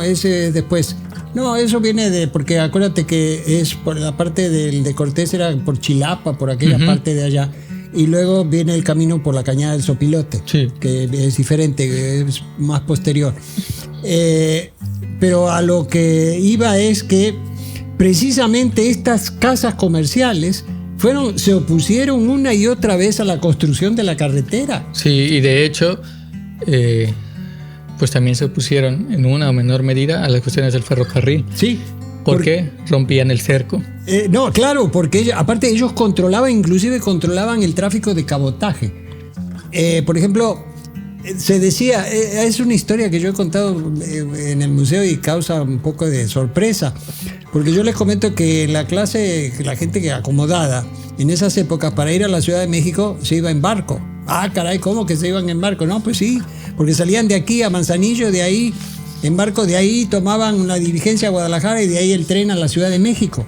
ese después. No, eso viene porque acuérdate que es por la parte de Cortés, era por Chilapa, por aquella parte de allá, y luego viene el camino por la Cañada del Sopilote, que es diferente, es más posterior. Pero a lo que iba es que precisamente estas casas comerciales se opusieron una y otra vez a la construcción de la carretera. Sí, y de hecho pues también se opusieron en una o menor medida a las cuestiones del ferrocarril. Sí. ¿Por qué? Rompían el cerco. No, claro, porque aparte ellos inclusive controlaban el tráfico de cabotaje. Por ejemplo, se decía, es una historia que yo he contado en el museo y causa un poco de sorpresa, porque yo les comento que la gente que acomodada en esas épocas para ir a la Ciudad de México se iba en barco. Ah, caray, ¿cómo que se iban en barco? No, pues sí, porque salían de aquí a Manzanillo, de ahí en barco, de ahí tomaban una diligencia a Guadalajara y de ahí el tren a la Ciudad de México.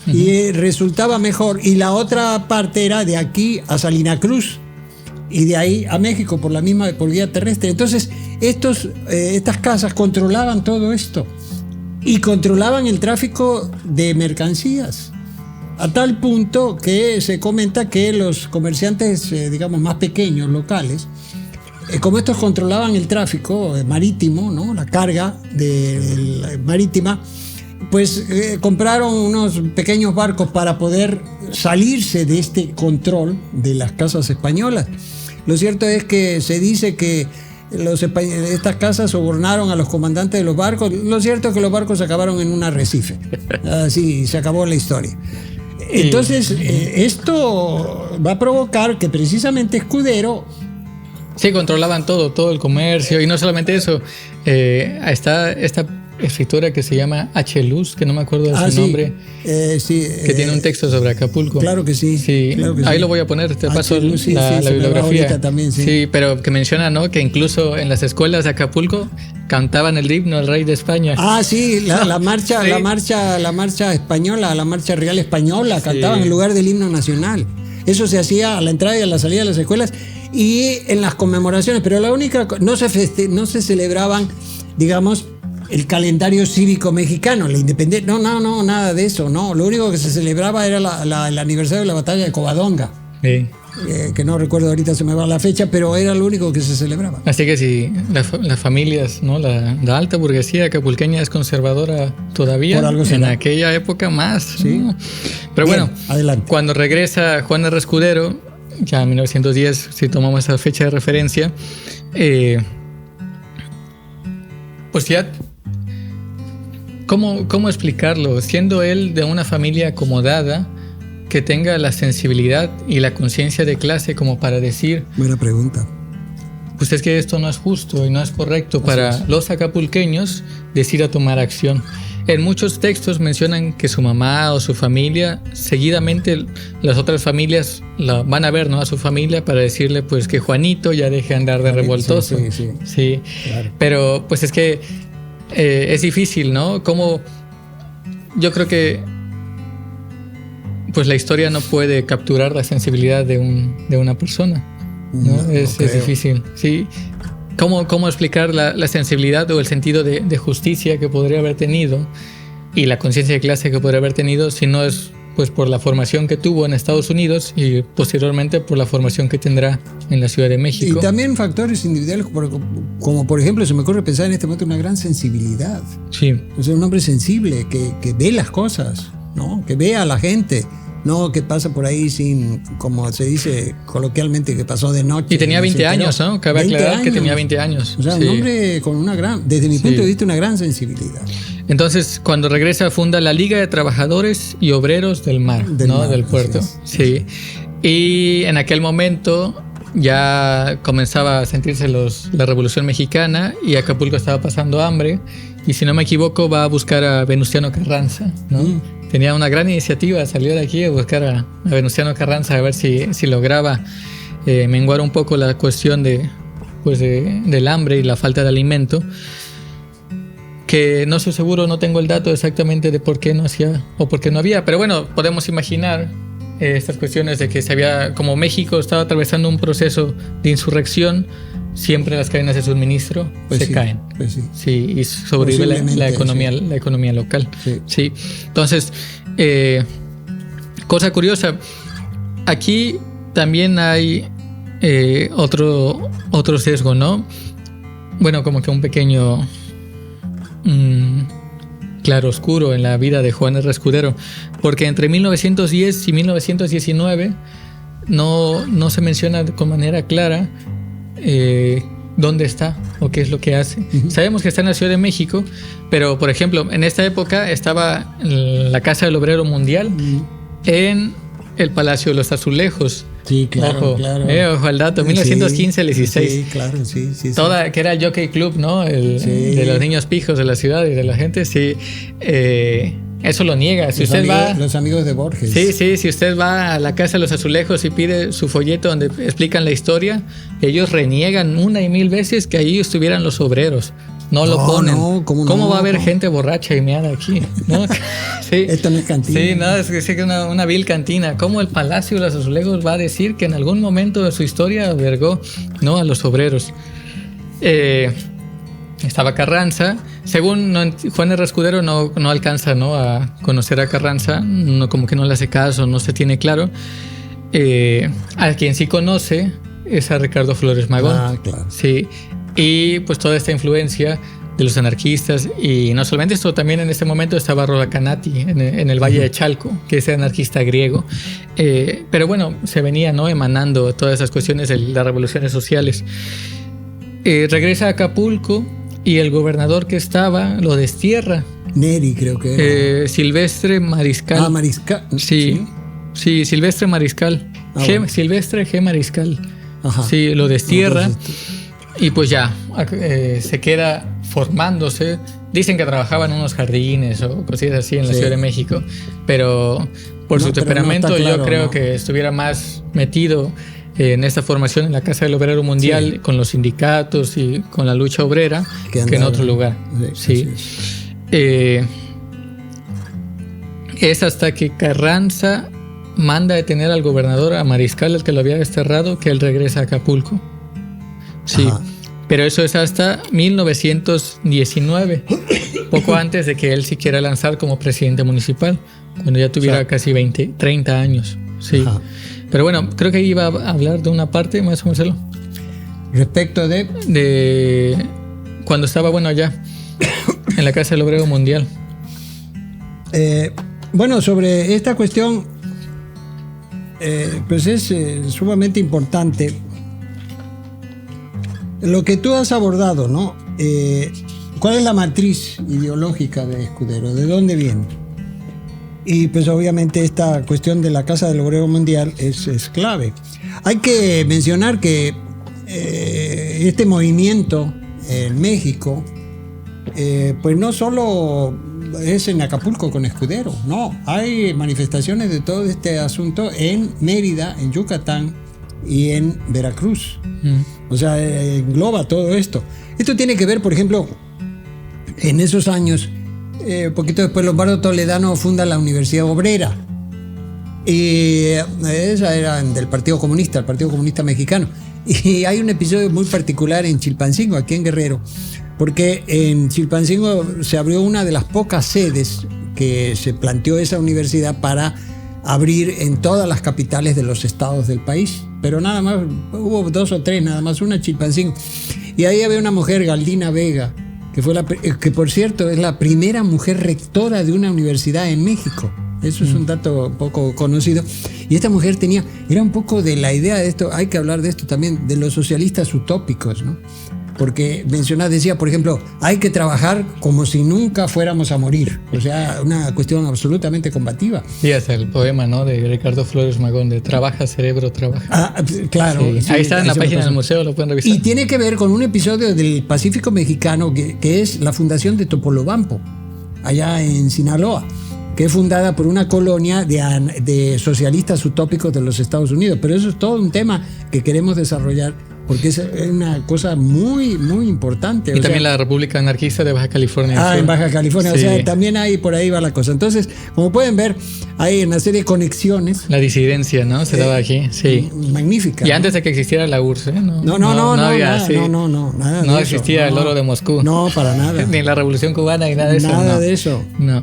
Y resultaba mejor. Y la otra parte era de aquí a Salina Cruz y de ahí a México por vía terrestre. Entonces estas casas controlaban todo esto y controlaban el tráfico de mercancías, a tal punto que se comenta que los comerciantes, digamos, más pequeños, locales, como estos controlaban el tráfico marítimo, ¿no?, la carga marítima, pues compraron unos pequeños barcos para poder salirse de este control de las casas españolas. Lo cierto es que se dice que estas casas sobornaron a los comandantes de los barcos. Lo cierto es que los barcos acabaron en un arrecife. Así se acabó la historia. Entonces, esto va a provocar que precisamente Escudero... Sí, controlaban todo el comercio, y no solamente eso, está esta escritora que se llama H. Luz, que no me acuerdo de su nombre, que tiene un texto sobre Acapulco. Claro que sí. Claro que ahí lo voy a poner, te paso Luz, la bibliografía. También, sí, pero que menciona, ¿no?, que incluso en las escuelas de Acapulco cantaban el himno al rey de España. Sí, la marcha, sí. la marcha española, la marcha real española, cantaban en lugar del himno nacional. Eso se hacía a la entrada y a la salida de las escuelas y en las conmemoraciones, pero la única, no se celebraban, digamos, el calendario cívico mexicano, la independencia, no, nada de eso, no. Lo único que se celebraba era el aniversario de la batalla de Covadonga. Sí. Que no recuerdo ahorita, se me va la fecha, pero era lo único que se celebraba. Así que si las familias, ¿no?, la alta burguesía acapulqueña es conservadora todavía, en aquella época más. Sí. ¿No? Pero bien, bueno, adelante. Cuando regresa Juan R. Escudero, ya en 1910, si tomamos esa fecha de referencia, pues ya, ¿cómo explicarlo? Siendo él de una familia acomodada, que tenga la sensibilidad y la conciencia de clase como para decir... Buena pregunta. Pues es que esto no es justo y no es correcto para los acapulqueños decir a tomar acción. En muchos textos mencionan que su mamá o su familia, seguidamente las otras familias van a ver, ¿no?, a su familia para decirle pues que Juanito ya deje de andar de revoltoso. Sí. Claro. Pero pues es que es difícil, ¿no? Como yo creo que pues la historia no puede capturar la sensibilidad de una persona, ¿no? Es difícil, ¿sí? ¿Cómo explicar la sensibilidad o el sentido de justicia que podría haber tenido y la conciencia de clase que podría haber tenido si no es pues por la formación que tuvo en Estados Unidos y posteriormente por la formación que tendrá en la Ciudad de México? Y también factores individuales, como por ejemplo, se me ocurre pensar en este momento una gran sensibilidad. Sí. O sea, un hombre sensible que ve las cosas, ¿no? Que ve a la gente. No, que pasa por ahí sin, como se dice coloquialmente, que pasó de noche. Y tenía 20 años, ¿no? Cabe aclarar que tenía 20 años. O sea, un hombre con desde mi punto de vista, una gran sensibilidad. Entonces, cuando regresa, funda la Liga de Trabajadores y Obreros del Mar, del puerto. Sí. Y en aquel momento ya comenzaba a sentirse la Revolución Mexicana y Acapulco estaba pasando hambre. Y si no me equivoco, va a buscar a Venustiano Carranza, ¿no? Tenía una gran iniciativa, salió de aquí a buscar a Venustiano Carranza a ver si lograba menguar un poco la cuestión del hambre y la falta de alimento. Que no estoy seguro, no tengo el dato exactamente de por qué no hacía o por qué no había, pero bueno, podemos imaginar estas cuestiones de que como México estaba atravesando un proceso de insurrección, siempre las cadenas de suministro se caen. Pues sí, y sobrevive la economía local. Sí. Entonces, cosa curiosa, aquí también hay otro sesgo, ¿no? Bueno, como que un pequeño claroscuro en la vida de Juan R. Escudero, porque entre 1910 y 1919 no se menciona con manera clara dónde está o qué es lo que hace. Sabemos que está en la Ciudad de México, pero por ejemplo, en esta época estaba en la Casa del Obrero Mundial en el Palacio de los Azulejos. Sí, claro, ojo al dato, 1915 al 16. Sí, claro, sí. Que era el Jockey Club, ¿no? De los niños pijos de la ciudad y de la gente, sí. Eso lo niega. Si los amigos de Borges. Sí, si usted va a la Casa de los Azulejos y pide su folleto donde explican la historia, ellos reniegan una y mil veces que ahí estuvieran los obreros. No lo ponen. ¿Cómo va a haber gente borracha y meada aquí? ¿No? Sí. Esto no es cantina. Sí, no, es una vil cantina. ¿Cómo el Palacio de los Azulejos va a decir que en algún momento de su historia albergó, ¿no?, a los obreros? Estaba Carranza. Según Juan R. Escudero no alcanza, ¿no?, a conocer a Carranza, como que no le hace caso, no se tiene claro. A quien sí conoce es a Ricardo Flores Magón. Claro. Sí. Y pues toda esta influencia de los anarquistas, y no solamente esto, también en este momento estaba Rodacanati en el Valle de Chalco, que es anarquista griego, pero bueno, se venía, ¿no?, emanando todas esas cuestiones de las revoluciones sociales. regresa a Acapulco y el gobernador que estaba lo destierra. Neri, creo que era. Silvestre Mariscal. Ah, Mariscal. Sí, Silvestre Mariscal. Bueno. Silvestre G. Mariscal. Ajá. Sí, lo destierra. Entonces, Y pues ya, se queda formándose. Dicen que trabajaba en unos jardines o cosillas así en la Ciudad de México, pero por su temperamento no claro, yo creo que estuviera más metido en esta formación en la Casa del Obrero Mundial, con los sindicatos y con la lucha obrera, que en otro lugar. Sí. Es hasta que Carranza manda detener al gobernador, a Mariscal, el que lo había desterrado, que él regresa a Acapulco. Sí. Ajá. Pero eso es hasta 1919, poco antes de que él se quiera lanzar como presidente municipal, cuando ya tuviera casi 30 años. Sí. Ajá. Pero bueno, creo que iba a hablar de una parte, más Marcelo. Respecto de cuando estaba, allá, en la Casa del Obrero Mundial. Bueno, sobre esta cuestión, pues es sumamente importante lo que tú has abordado, ¿no? ¿Cuál es la matriz ideológica de Escudero? ¿De dónde viene? Y pues obviamente esta cuestión de la Casa del Obrero Mundial es clave. Hay que mencionar que este movimiento en México, pues no solo es en Acapulco con Escudero, no, hay manifestaciones de todo este asunto en Mérida, en Yucatán y en Veracruz. O sea, engloba todo esto. Esto tiene que ver, por ejemplo, en esos años, poquito después Lombardo Toledano funda la Universidad Obrera. Y esa era del Partido Comunista, el Partido Comunista Mexicano. Y hay un episodio muy particular en Chilpancingo, aquí en Guerrero, porque en Chilpancingo se abrió una de las pocas sedes que se planteó esa universidad para abrir en todas las capitales de los estados del país, pero nada más, hubo 2 o 3, nada más, una en Chilpancingo. Y ahí había una mujer, Galdina Vega, que por cierto es la primera mujer rectora de una universidad en México. Eso es un dato poco conocido. Y esta mujer era un poco de la idea de esto, hay que hablar de esto también, de los socialistas utópicos, ¿no? Porque decía, por ejemplo, hay que trabajar como si nunca fuéramos a morir. O sea, una cuestión absolutamente combativa. Sí, hasta el poema, ¿no?, de Ricardo Flores Magón, de Trabaja, cerebro, trabaja. Ah, claro. Sí. Sí, ahí está en la página del museo, lo pueden revisar. Y tiene que ver con un episodio del Pacífico Mexicano que es la fundación de Topolobampo, allá en Sinaloa, que es fundada por una colonia de socialistas utópicos de los Estados Unidos. Pero eso es todo un tema que queremos desarrollar, porque es una cosa muy, muy importante. Y también la República Anarquista de Baja California. En Baja California, sí. O sea, también ahí por ahí va la cosa. Entonces, como pueden ver, hay una serie de conexiones. La disidencia, ¿no? Se daba aquí, sí. Magnífica. Y antes de que existiera la URSS, ¿no? No existía el oro de Moscú. No, para nada. Ni la Revolución Cubana, ni nada de eso. Nada de eso. No.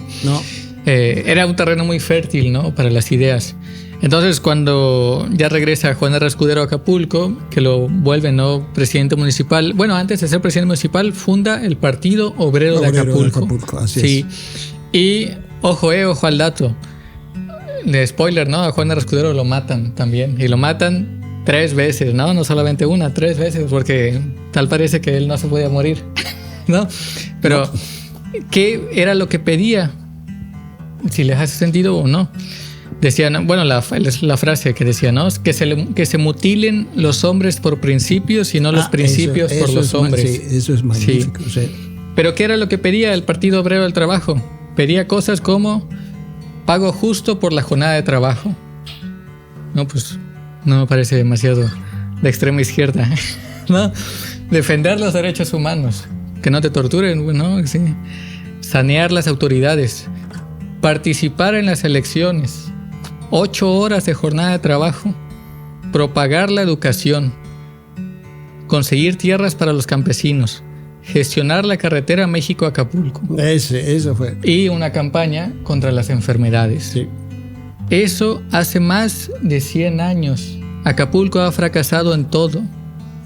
Era un terreno muy fértil, ¿no?, para las ideas. Entonces, cuando ya regresa Juan R. Escudero a Acapulco, que lo vuelve, ¿no?, presidente municipal. Bueno, antes de ser presidente municipal, funda el Partido Obrero de Acapulco. Así es. Y ojo al dato. De spoiler, ¿no? A Juan R. Escudero lo matan también. Y lo matan 3 veces, ¿no? No solamente una, 3 veces, porque tal parece que él no se podía morir, ¿no? Pero, ¿qué era lo que pedía? Si les hace sentido o no. Decían, bueno, la frase que decía, ¿no? Que se mutilen los hombres por principios y no los principios por los hombres. Sí, eso es magnífico. Sí. Sí. Pero ¿qué era lo que pedía el Partido Obrero del Trabajo? Pedía cosas como pago justo por la jornada de trabajo. No, pues no me parece demasiado de extrema izquierda, ¿no? Defender los derechos humanos, que no te torturen, ¿no? Sí. Sanear las autoridades, participar en las elecciones, 8 horas de jornada de trabajo, propagar la educación, conseguir tierras para los campesinos, gestionar la carretera México-Acapulco. Eso fue. Y una campaña contra las enfermedades. Sí. Eso hace más de 100 años. Acapulco ha fracasado en todo.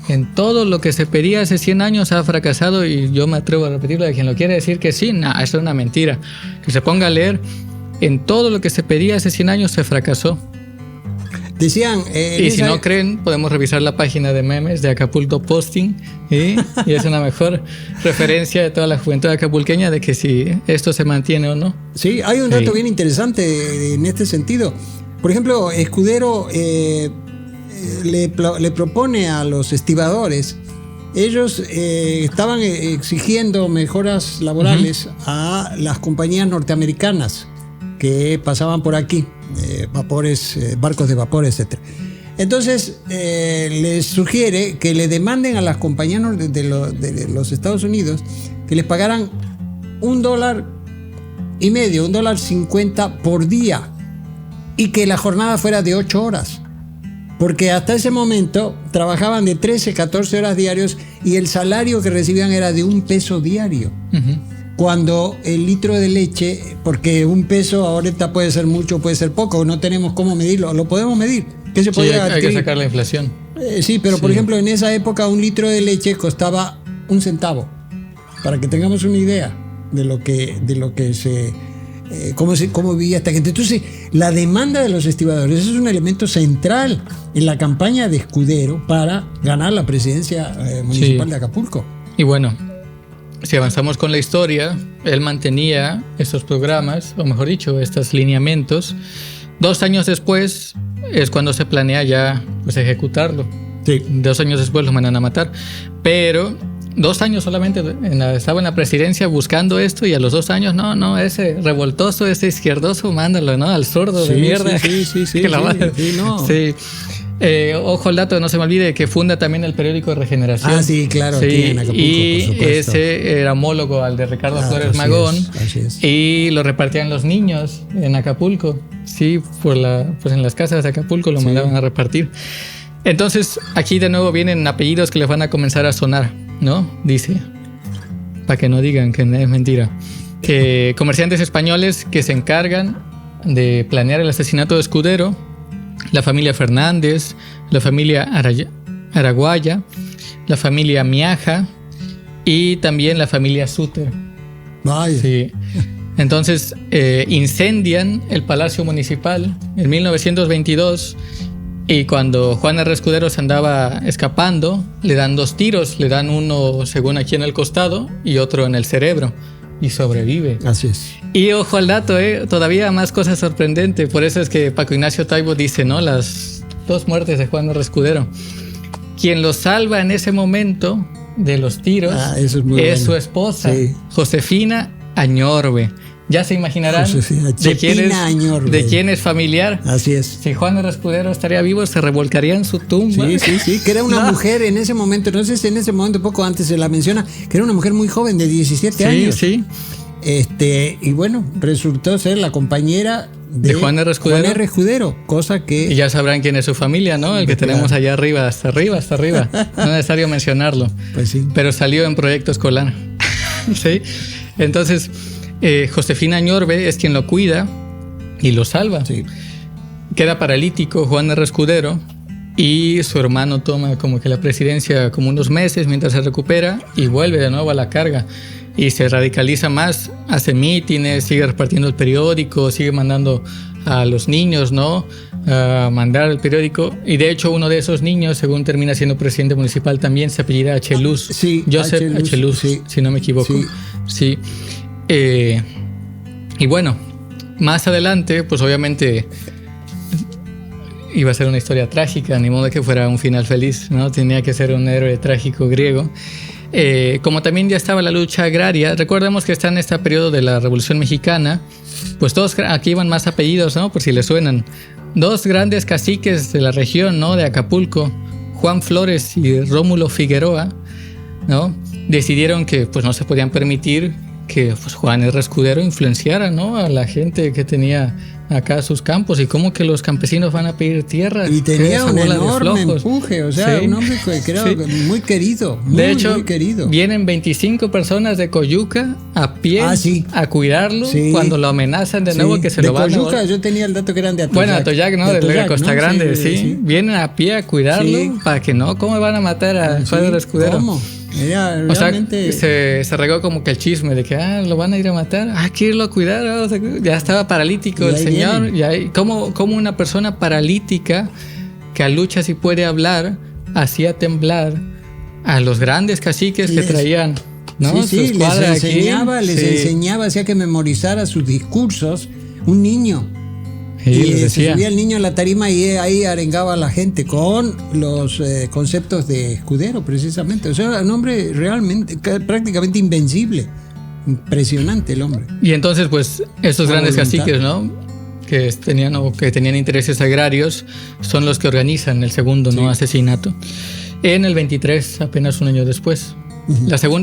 En todo lo que se pedía hace 100 años ha fracasado, y yo me atrevo a repetirlo. De quien lo quiere decir que sí, no, eso es una mentira. Que se ponga a leer. En todo lo que se pedía hace 100 años se fracasó. Decían... y si no creen, podemos revisar la página de memes de Acapulco Posting, y es una mejor referencia de toda la juventud acapulqueña de que si esto se mantiene o no. Sí, hay un dato bien interesante en este sentido. Por ejemplo, Escudero le propone a los estibadores, ellos estaban exigiendo mejoras laborales a las compañías norteamericanas que pasaban por aquí, vapores, barcos de vapor, etc. Entonces les sugiere que le demanden a las compañías de los Estados Unidos que les pagaran $1.50, $1.50 por día, y que la jornada fuera de 8 horas. Porque hasta ese momento trabajaban de 13, 14 horas diarios y el salario que recibían era de $1 diario. Cuando el litro de leche, porque $1 ahorita puede ser mucho, puede ser poco, no tenemos cómo medirlo, lo podemos medir. ¿Qué se podía hay que sacar la inflación. Sí, pero por ejemplo en esa época un litro de leche costaba 1 centavo, para que tengamos una idea de lo que se... cómo vivía esta gente. Entonces, la demanda de los estibadores es un elemento central en la campaña de Escudero para ganar la presidencia municipal de Acapulco. Y bueno, si avanzamos con la historia, él mantenía estos programas, o mejor dicho, estos lineamientos. 2 años después es cuando se planea ya pues, ejecutarlo. Sí. 2 años después lo mandan a matar. Pero 2 años solamente estaba en la presidencia buscando esto, y a los 2 años, no, ese revoltoso, ese izquierdoso, mándalo, ¿no? Al sordo de mierda. Sí. Ojo al dato, no se me olvide, que funda también el periódico de Regeneración. Ah, sí, claro, aquí en Acapulco, y por supuesto. Ese era homólogo al de Ricardo Flores Magón, así es. Y lo repartían los niños en Acapulco. Sí, pues en las casas de Acapulco lo mandaban a repartir. Entonces, aquí de nuevo vienen apellidos que les van a comenzar a sonar, ¿no? Dice, para que no digan que es mentira, que comerciantes españoles que se encargan de planear el asesinato de Escudero, la familia Fernández, la familia Araguaya, la familia Miaja y también la familia Suter. Vaya. Sí. Entonces incendian el Palacio Municipal en 1922. Y cuando Juan R. Escudero se andaba escapando, le dan 2 tiros, le dan uno según aquí en el costado y otro en el cerebro, y sobrevive. Así es. Y ojo al dato, todavía más cosas sorprendentes. Por eso es que Paco Ignacio Taibo dice, ¿no? Las 2 muertes de Juan R. Escudero. Quien lo salva en ese momento de los tiros eso es muy bueno. Su esposa, sí. Josefina Añorbe. Ya se imaginarán de quién es familiar. Así es. Si Juan R. Escudero estaría vivo, se revolcaría en su tumba. Sí, que era una mujer en ese momento, no sé si en ese momento, poco antes se la menciona, que era una mujer muy joven, de 17 años. Sí. Y bueno, resultó ser la compañera de Juan R. Escudero, cosa que... Y ya sabrán quién es su familia, ¿no? El que tenemos allá arriba, hasta arriba. No es necesario mencionarlo. Pues sí. Pero salió en Proyecto Escolar. Sí. Entonces, Josefina Añorbe es quien lo cuida y lo salva. Sí. Queda paralítico Juan R. Escudero, y su hermano toma como que la presidencia como unos meses mientras se recupera, y vuelve de nuevo a la carga. Y se radicaliza más, hace mítines, sigue repartiendo el periódico, sigue mandando a los niños, ¿no? A mandar el periódico. Y de hecho uno de esos niños, según termina siendo presidente municipal, también se apellida Acheluz. Sí, Joseph Acheluz, sí. Si no me equivoco. Sí. Y bueno, más adelante, pues obviamente iba a ser una historia trágica, ni modo de que fuera un final feliz, ¿no? Tenía que ser un héroe trágico griego. Como también ya estaba la lucha agraria, recordemos que está en este periodo de la Revolución Mexicana, pues todos aquí iban más apellidos, ¿no? Por si les suenan. 2 grandes caciques de la región, ¿no? De Acapulco, Juan Flores y Rómulo Figueroa, ¿no? Decidieron que pues no se podían permitir que pues, Juan R. Escudero influenciara, ¿no? A la gente que tenía acá sus campos, y cómo que los campesinos van a pedir tierra. Y tenía un enorme empuje, o sea, un hombre que era muy querido. De hecho, muy querido. Vienen 25 personas de Coyuca a pie a cuidarlo cuando lo amenazan de nuevo que se lo van a... De Coyuca yo tenía el dato que eran de Atoyac. Bueno, Atoyac, ¿no? De la Costa Grande, sí. Vienen a pie a cuidarlo para que no, ¿cómo van a matar a Juan R. Escudero? ¿Cómo? Era O sea, realmente... se regó como que el chisme de que lo van a ir a matar, hay que irlo a cuidar. O sea, ya estaba paralítico Y el ahí señor. viene. Y ahí, ¿cómo una persona paralítica que a lucha sí puede hablar hacía temblar a los grandes caciques que traían, ¿no? Sí, Su sí, escuadra les enseñaba, aquí. les Sí. enseñaba, hacía que memorizara sus discursos, un niño. Sí, Y les se decía. subía el niño a la tarima y ahí arengaba a la gente con los conceptos de Escudero, precisamente. O sea, era un hombre realmente, prácticamente invencible. Impresionante el hombre. Y entonces, pues, estos La grandes voluntad. caciques, ¿no? Que tenían intereses agrarios, son los que organizan el segundo, ¿no? asesinato. En el 23, apenas un año después.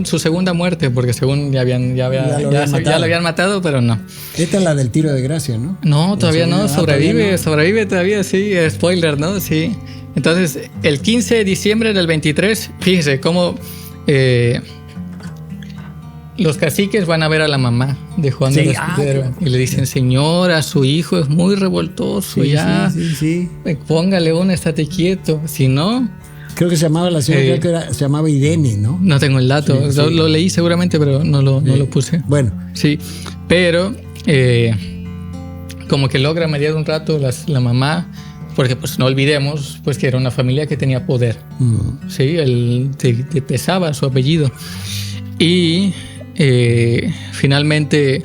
Su segunda muerte, porque según ya lo habían matado, pero no. Esta es la del tiro de gracia, ¿no? No, todavía no, todavía no. sobrevive todavía, sí, spoiler, ¿no? Sí. Entonces, el 15 de diciembre del 23, fíjese cómo los caciques van a ver a la mamá de Juan de Escudero y le dicen, señora, su hijo es muy revoltoso, Sí. póngale una, estate quieto, si no... Creo que se llamaba la señora, se llamaba Irene, ¿no? No tengo el dato, lo leí seguramente, pero no lo puse. Bueno. Sí, pero como que logra mediar un rato la mamá, porque pues no olvidemos pues que era una familia que tenía poder. Sí, te pesaba su apellido. Y finalmente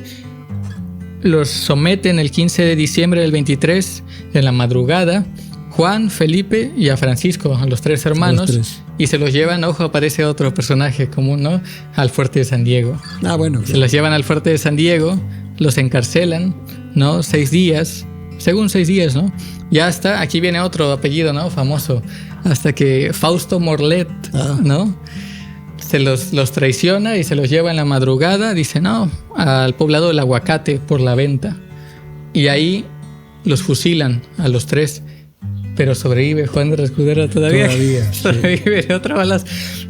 los someten el 15 de diciembre del 23 en la madrugada. Juan, Felipe y a Francisco, a los tres hermanos, y se los llevan, ojo, aparece otro personaje común, ¿no? Al fuerte de San Diego. Bueno. Se los llevan al fuerte de San Diego, los encarcelan, ¿no? 6 días, según 6 días, ¿no? Ya hasta, aquí viene otro apellido, ¿no? Famoso, hasta que Fausto Morlet, ¿no? Se los traiciona y se los lleva en la madrugada, dice, no, al poblado del Aguacate por la venta. Y ahí los fusilan a los 3. Pero sobrevive Juan de Escudero todavía. Sobrevive de otra balas.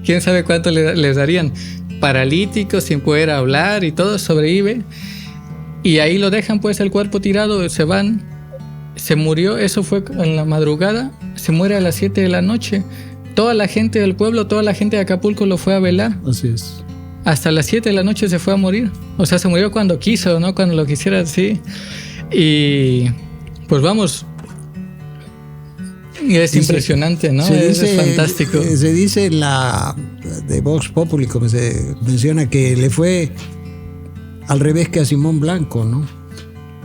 Quién sabe cuánto les darían. Paralítico, sin poder hablar y todo, sobrevive. Y ahí lo dejan pues el cuerpo tirado, se van. Se murió, eso fue en la madrugada. Se muere a las 7 de la noche. Toda la gente del pueblo, toda la gente de Acapulco lo fue a velar. Así es. Hasta las 7 de la noche se fue a morir. O sea, se murió cuando quiso, ¿no? Cuando lo quisiera, sí. Y pues vamos... Y es impresionante, ¿no? Es fantástico. Se dice en la de Vox Populi, como se menciona, que le fue al revés que a Simón Blanco, ¿no?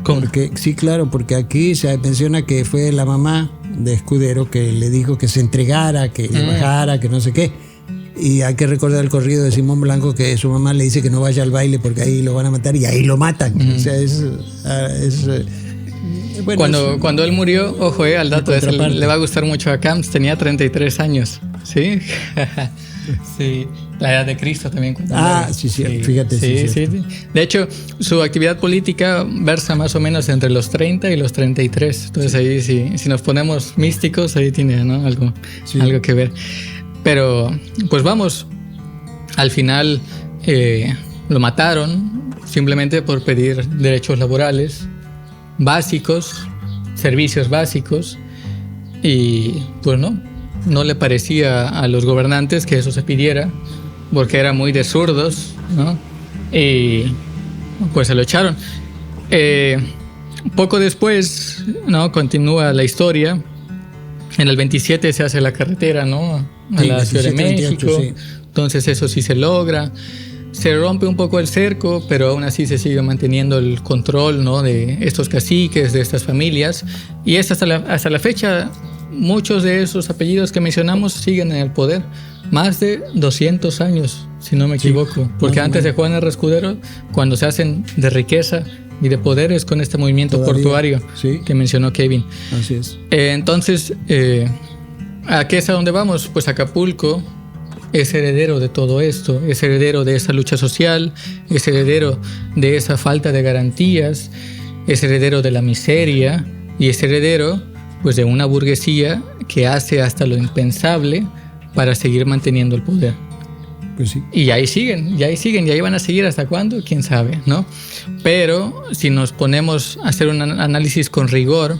¿Cómo? Sí, claro, porque aquí se menciona que fue la mamá de Escudero que le dijo que se entregara, que le bajara, que no sé qué. Y hay que recordar el corrido de Simón Blanco, que su mamá le dice que no vaya al baile porque ahí lo van a matar y ahí lo matan. O sea, bueno, cuando él murió, ojo, al dato, le va a gustar mucho a Camps, tenía 33 años, ¿sí? Sí, la edad de Cristo también. Sí, fíjate. Sí. De hecho, su actividad política versa más o menos entre los 30 y los 33. Entonces ahí si nos ponemos místicos, ahí tiene, ¿no? algo que ver. Pero, pues vamos, al final lo mataron simplemente por pedir derechos laborales básicos, servicios básicos, y pues no le parecía a los gobernantes que eso se pidiera, porque era muy de zurdos, ¿no? Y pues se lo echaron. Poco después, ¿no? Continúa la historia. En el 27 se hace la carretera, ¿no? A la Ciudad de México. 28, sí. Entonces eso sí se logra. Se rompe un poco el cerco, pero aún así se sigue manteniendo el control, ¿no? De estos caciques, de estas familias. Y es hasta la fecha, muchos de esos apellidos que mencionamos siguen en el poder. Más de 200 años, si no me equivoco. Porque antes de Juan R. Escudero, cuando se hacen de riqueza y de poder, es con este movimiento portuario que mencionó Kevin. Así es. Entonces, ¿a qué es a dónde vamos? Pues Acapulco es heredero de todo esto, es heredero de esa lucha social, es heredero de esa falta de garantías, es heredero de la miseria y es heredero pues de una burguesía que hace hasta lo impensable para seguir manteniendo el poder. Pues sí. Y ahí siguen, y ahí van a seguir hasta cuándo, quién sabe, ¿no? Pero si nos ponemos a hacer un análisis con rigor,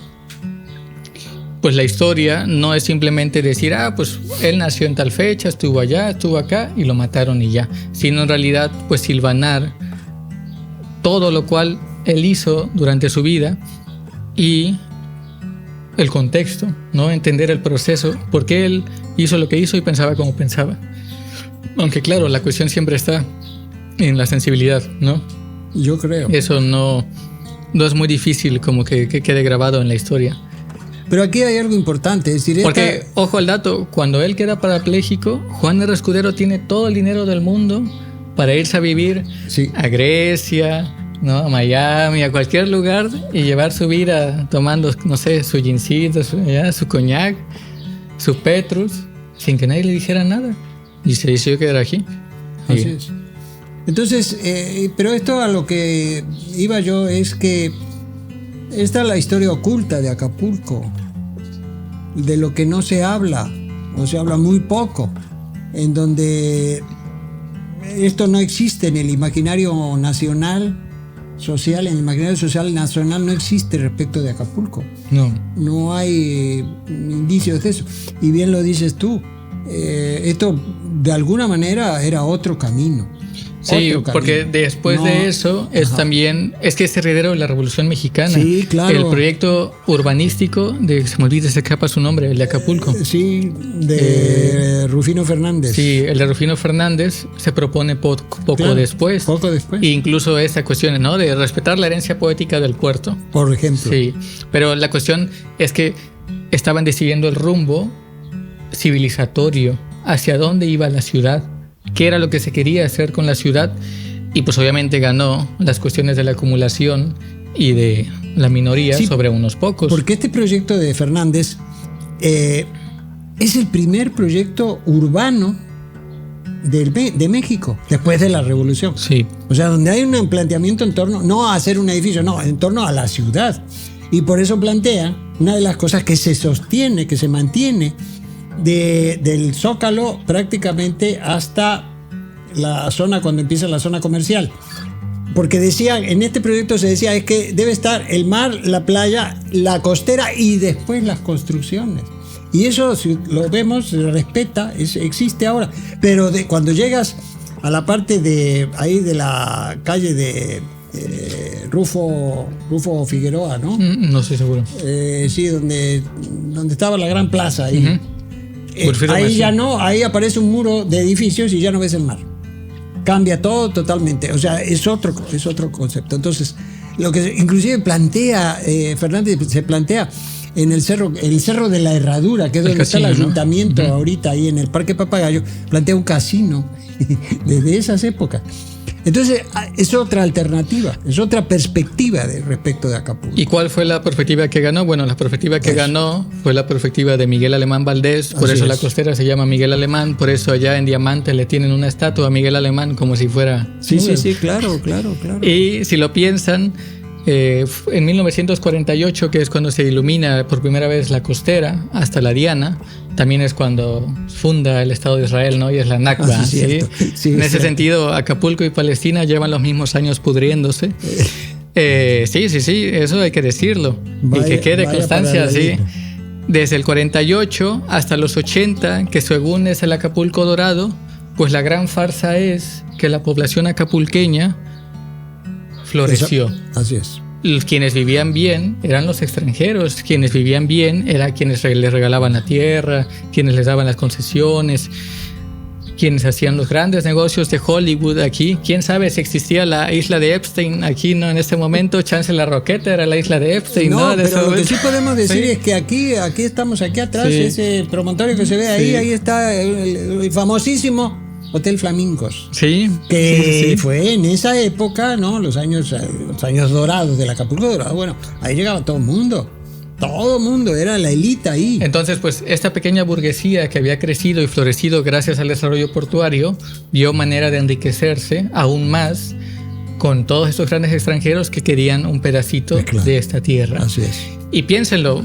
pues la historia no es simplemente decir, pues él nació en tal fecha, estuvo allá, estuvo acá y lo mataron y ya, sino en realidad pues silvanar todo lo cual él hizo durante su vida y el contexto, ¿no? Entender el proceso, por qué él hizo lo que hizo y pensaba como pensaba. Aunque claro, la cuestión siempre está en la sensibilidad, ¿no? Yo creo. Eso no es muy difícil como que quede grabado en la historia. Pero aquí hay algo importante, es decir, porque, ojo al dato, cuando él queda parapléjico, Juan R. Escudero tiene todo el dinero del mundo para irse a vivir a Grecia, ¿no? A Miami, a cualquier lugar y llevar su vida tomando, no sé, su gincito, su coñac, su Petrus, sin que nadie le dijera nada. Y se decidió quedar aquí. Así es. Entonces, pero esto a lo que iba yo es que esta es la historia oculta de Acapulco, de lo que no se habla, o se habla muy poco, en donde esto no existe en el imaginario nacional, social, en el imaginario social nacional no existe respecto de Acapulco. No hay indicios de eso. Y bien lo dices tú, esto de alguna manera era otro camino. Sí, porque después de eso es que es heredero de la Revolución Mexicana. Sí, claro. El proyecto urbanístico se me olvida, se escapa su nombre, el de Acapulco. Sí, de Rufino Fernández. Sí, el de Rufino Fernández se propone poco después. Poco después. E incluso esta cuestión, ¿no? De respetar la herencia poética del puerto. Por ejemplo. Sí, pero la cuestión es que estaban decidiendo el rumbo civilizatorio, hacia dónde iba la ciudad, qué era lo que se quería hacer con la ciudad, y pues obviamente ganó las cuestiones de la acumulación y de la minoría sobre unos pocos. Porque este proyecto de Fernández es el primer proyecto urbano de México después de la Revolución. Sí. O sea, donde hay un planteamiento en torno, no a hacer un edificio, no, en torno a la ciudad. Y por eso plantea una de las cosas que se sostiene, que se mantiene, del Zócalo prácticamente hasta la zona, cuando empieza la zona comercial. Porque decían, en este proyecto se decía, es que debe estar el mar, la playa, la costera y después las construcciones. Y eso, si lo vemos, se respeta, existe ahora. Pero cuando llegas a la parte de ahí de la calle de Rufo Figueroa, ¿no? No estoy seguro. Sí, donde estaba la gran plaza ahí. Uh-huh. Ahí ya no, ahí aparece un muro de edificios y ya no ves el mar. Cambia todo totalmente. O sea, es otro concepto. Entonces, lo que inclusive plantea Fernández, se plantea en el cerro de la Herradura, que es donde está el ayuntamiento, ¿no? Ahorita ahí en el Parque Papagayo, plantea un casino desde esas épocas. Entonces, es otra alternativa, es otra perspectiva respecto de Acapulco. ¿Y cuál fue la perspectiva que ganó? Bueno, la perspectiva que ganó fue la perspectiva de Miguel Alemán Valdés, por eso la costera se llama Miguel Alemán, por eso allá en Diamante le tienen una estatua a Miguel Alemán como si fuera... Sí, claro. Y si lo piensan, en 1948, que es cuando se ilumina por primera vez la costera hasta la Diana, también es cuando funda el Estado de Israel, ¿no? Y es la Nakba. Sí, en ese sentido, Acapulco y Palestina llevan los mismos años pudriéndose. Sí, eso hay que decirlo. Y que quede constancia, sí. Desde el 48 hasta los 80, que según es el Acapulco dorado, pues la gran farsa es que la población acapulqueña floreció. Así es. Quienes vivían bien eran los extranjeros, quienes vivían bien eran quienes les regalaban la tierra, quienes les daban las concesiones, quienes hacían los grandes negocios de Hollywood aquí. ¿Quién sabe si existía la isla de Epstein aquí, no? En este momento, chance la Roqueta era la isla de Epstein, ¿no? Pero lo que sí podemos decir es que aquí estamos, aquí atrás, ese promontorio que se ve ahí está el famosísimo Hotel Flamingos. Sí. Que fue en esa época, ¿no? Los años dorados del Acapulco Dorado. Bueno, ahí llegaba todo el mundo. Todo el mundo, era la élite ahí. Entonces, pues, esta pequeña burguesía que había crecido y florecido gracias al desarrollo portuario, vio manera de enriquecerse aún más con todos estos grandes extranjeros que querían un pedacito de esta tierra. Así es. Y piénsenlo,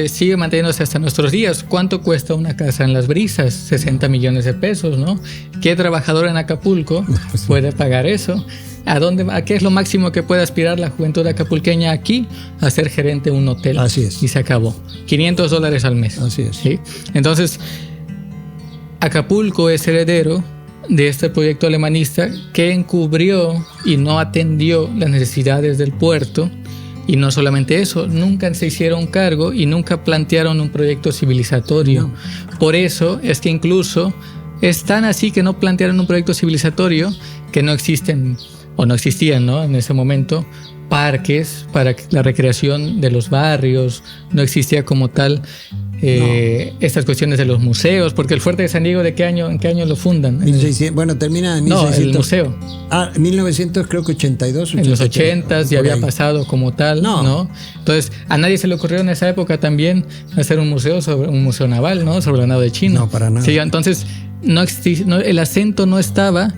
sigue manteniéndose hasta nuestros días. ¿Cuánto cuesta una casa en Las Brisas? 60 millones de pesos, ¿no? ¿Qué trabajador en Acapulco puede pagar eso? ¿A qué es lo máximo que puede aspirar la juventud acapulqueña aquí? A ser gerente de un hotel. Así es. Y se acabó. $500 al mes. Así es. ¿Sí? Entonces, Acapulco es heredero de este proyecto alemanista que encubrió y no atendió las necesidades del puerto. Y no solamente eso, nunca se hicieron cargo y nunca plantearon un proyecto civilizatorio. No. Por eso es que incluso es tan así que no plantearon un proyecto civilizatorio que no existen o no existían, ¿no? En ese momento parques para la recreación de los barrios, no existía como tal estas cuestiones de los museos, porque el Fuerte de San Diego, ¿en qué año lo fundan? Bueno, termina en 1600. No, el museo. 1900, creo que 82. En los 80s ya había pasado como tal, ¿no? Entonces, a nadie se le ocurrió en esa época también hacer un museo naval, ¿no? Sobre el nado de China. No, para nada. Sí, entonces, el acento no estaba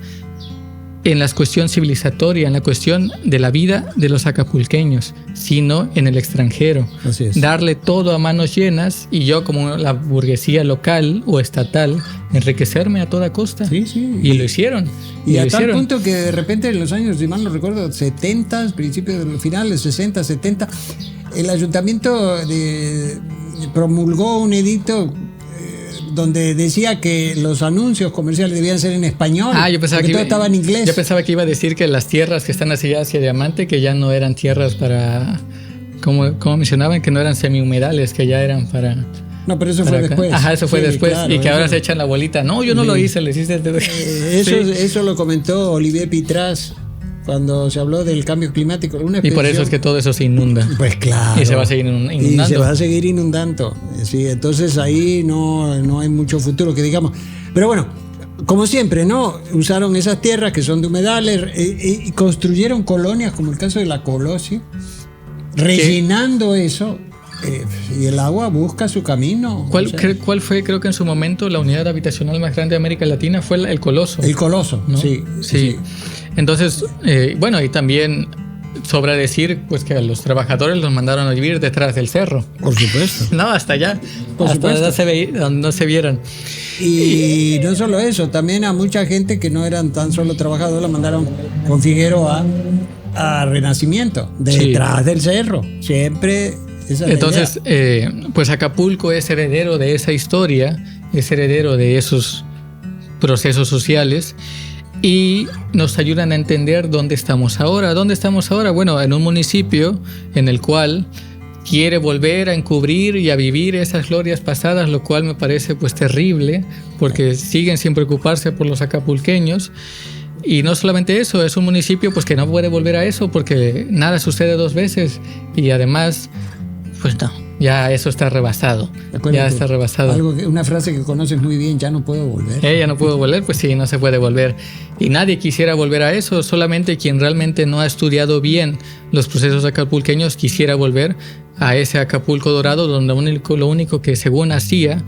en la cuestión civilizatoria, en la cuestión de la vida de los acapulqueños, sino en el extranjero. Así es. Darle todo a manos llenas y yo, como la burguesía local o estatal, enriquecerme a toda costa. Sí, sí. Y lo hicieron. Y a tal punto que de repente en los años, si mal no recuerdo, 70, principios de los finales, 60, 70, el ayuntamiento promulgó un edicto donde decía que los anuncios comerciales debían ser en español. Yo pensaba que todo estaba en inglés. Yo pensaba que iba a decir que las tierras que están hacia Diamante, que ya no eran tierras para, como mencionaban, que no eran semihumedales, que ya eran para... No, pero eso fue después. Ajá, eso fue después. Claro, y que ahora se echan la bolita. No, yo no lo hice, le hiciste... Eso lo comentó Olivier Pitras cuando se habló del cambio climático. Y por eso es que todo eso se inunda. Pues claro. Y se va a seguir inundando. Y se va a seguir inundando. Sí, entonces ahí no hay mucho futuro, que digamos. Pero bueno, como siempre, ¿no? Usaron esas tierras que son de humedales y construyeron colonias, como el caso de la Colosio, rellenando eso. Y el agua busca su camino. ¿Cuál fue, creo que en su momento, la unidad habitacional más grande de América Latina? Fue el Coloso. El Coloso, ¿no? Sí. Entonces, y también sobra decir pues que a los trabajadores los mandaron a vivir detrás del cerro. Por supuesto. No, hasta allá. Por supuesto. Donde no se vieran. Y no solo eso, también a mucha gente que no eran tan solo trabajadores la mandaron con Figueroa a Renacimiento, detrás del cerro. Siempre... Entonces, pues Acapulco es heredero de esa historia, es heredero de esos procesos sociales y nos ayudan a entender dónde estamos ahora. ¿Dónde estamos ahora? Bueno, en un municipio en el cual quiere volver a encubrir y a vivir esas glorias pasadas, lo cual me parece pues terrible, porque siguen sin preocuparse por los acapulqueños. Y no solamente eso, es un municipio pues que no puede volver a eso porque nada sucede dos veces y además... Pues no, ya eso está rebasado. Ya está rebasado. Una frase que conoces muy bien, ya no puedo volver. Ya no puedo volver, pues sí, no se puede volver. Y nadie quisiera volver a eso, solamente quien realmente no ha estudiado bien los procesos acapulqueños quisiera volver a ese Acapulco dorado, donde lo único que según hacía,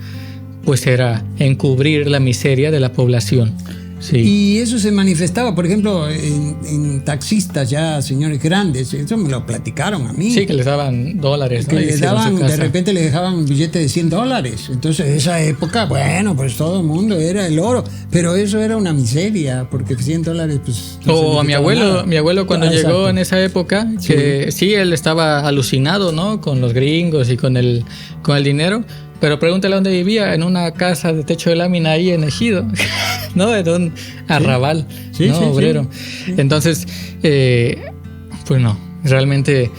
pues era encubrir la miseria de la población. Sí. Y eso se manifestaba, por ejemplo, en taxistas ya, señores grandes. Eso me lo platicaron a mí. Sí, que les daban dólares. Que les daban, de repente les dejaban un billete de $100. Entonces, en esa época, bueno, pues todo el mundo era el oro. Pero eso era una miseria, porque $100, pues... No a mi abuelo cuando llegó en esa época, que sí, él estaba alucinado, ¿no? Con los gringos y con el dinero. Pero pregúntale dónde vivía, en una casa de techo de lámina ahí en Ejido, ¿no? En un arrabal, obrero. Sí. Entonces, pues no, realmente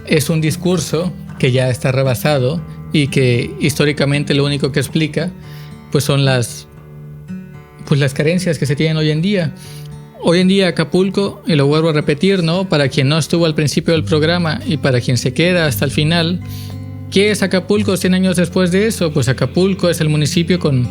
es un discurso que ya está rebasado y que históricamente lo único que explica pues son las carencias que se tienen hoy en día. Hoy en día Acapulco, y lo vuelvo a repetir, ¿no? Para quien no estuvo al principio del programa y para quien se queda hasta el final... ¿Qué es Acapulco 100 años después de eso? Pues Acapulco es el municipio con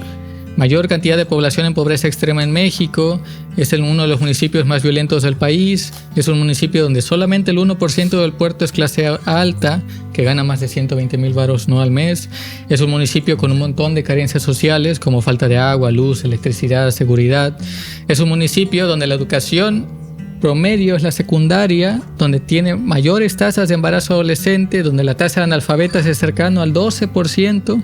mayor cantidad de población en pobreza extrema en México, es uno de los municipios más violentos del país, es un municipio donde solamente el 1% del puerto es clase alta, que gana más de 120,000 varos no al mes, es un municipio con un montón de carencias sociales como falta de agua, luz, electricidad, seguridad, es un municipio donde la educación promedio es la secundaria, donde tiene mayores tasas de embarazo adolescente, donde la tasa de analfabetas es cercano al 12%,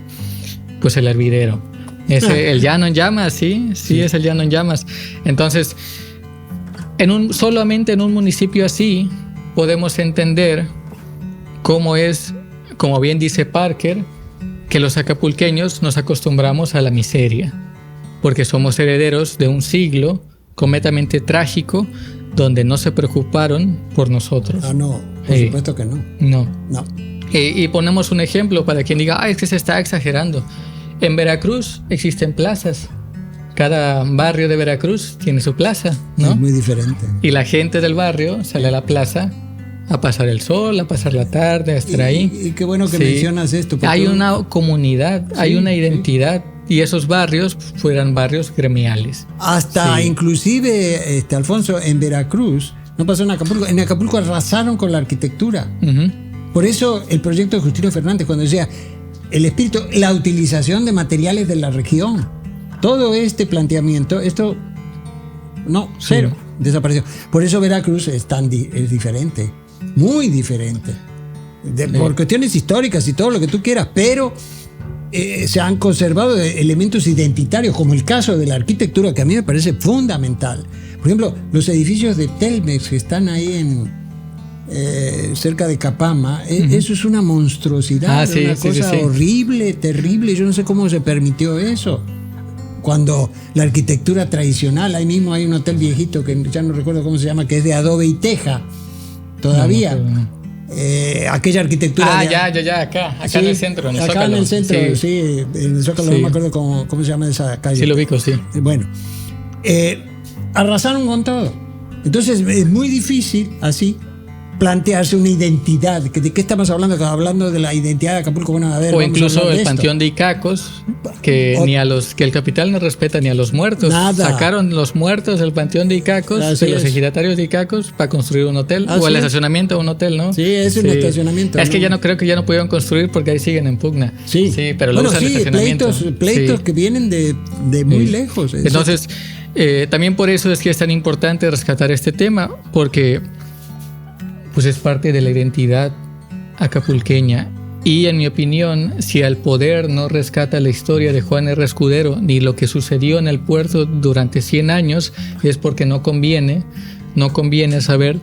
pues el hervidero. Es el llano en llamas, sí, es el llano en llamas. Entonces, solamente en un municipio así podemos entender cómo es, como bien dice Parker, que los acapulqueños nos acostumbramos a la miseria, porque somos herederos de un siglo completamente trágico donde no se preocuparon por nosotros. No, por supuesto que no. No. No. Y ponemos un ejemplo para quien diga, es que se está exagerando. En Veracruz existen plazas. Cada barrio de Veracruz tiene su plaza, ¿no? Es muy diferente. Y la gente del barrio sale a la plaza a pasar el sol, a pasar la tarde, a estar ahí. Y qué bueno que mencionas esto. Hay una comunidad, hay una identidad. Y esos barrios fueran barrios gremiales. Hasta inclusive, Alfonso, en Veracruz, no pasó en Acapulco. En Acapulco arrasaron con la arquitectura. Por eso el proyecto de Justino Fernández, cuando decía el espíritu, la utilización de materiales de la región, todo este planteamiento, cero, desapareció. Por eso Veracruz es diferente, muy diferente, por cuestiones históricas y todo lo que tú quieras, pero se han conservado elementos identitarios, como el caso de la arquitectura, que a mí me parece fundamental. Por ejemplo, los edificios de Telmex que están ahí cerca de Capama, eso es una monstruosidad, una cosa horrible, terrible. Yo no sé cómo se permitió eso. Cuando la arquitectura tradicional, ahí mismo hay un hotel viejito que ya no recuerdo cómo se llama, que es de adobe y teja, todavía. Aquella arquitectura. Ya, acá en el centro, en el Acá Zócalo. en el centro, en el Zócalo, no me acuerdo cómo se llama esa calle. Sí, lo ubico, sí. Bueno, arrasaron con todo. Entonces es muy difícil así plantearse una identidad. ¿De qué estamos hablando? Hablando de la identidad de Acapulco. Bueno, a ver, o incluso el Panteón de Icacos, que el capital no respeta ni a los muertos. Nada. Sacaron los muertos del Panteón de Icacos, de los ejidatarios de Icacos, para construir un hotel, o el estacionamiento de un hotel, ¿no? Sí, es un estacionamiento. Es que ya no creo que ya no pudieron construir porque ahí siguen en pugna. Sí, pero lo usan estacionamiento. Pleitos que vienen de muy lejos. Entonces, también por eso es que es tan importante rescatar este tema, porque pues es parte de la identidad acapulqueña. Y en mi opinión, si el poder no rescata la historia de Juan R. Escudero ni lo que sucedió en el puerto durante 100 años, es porque no conviene saber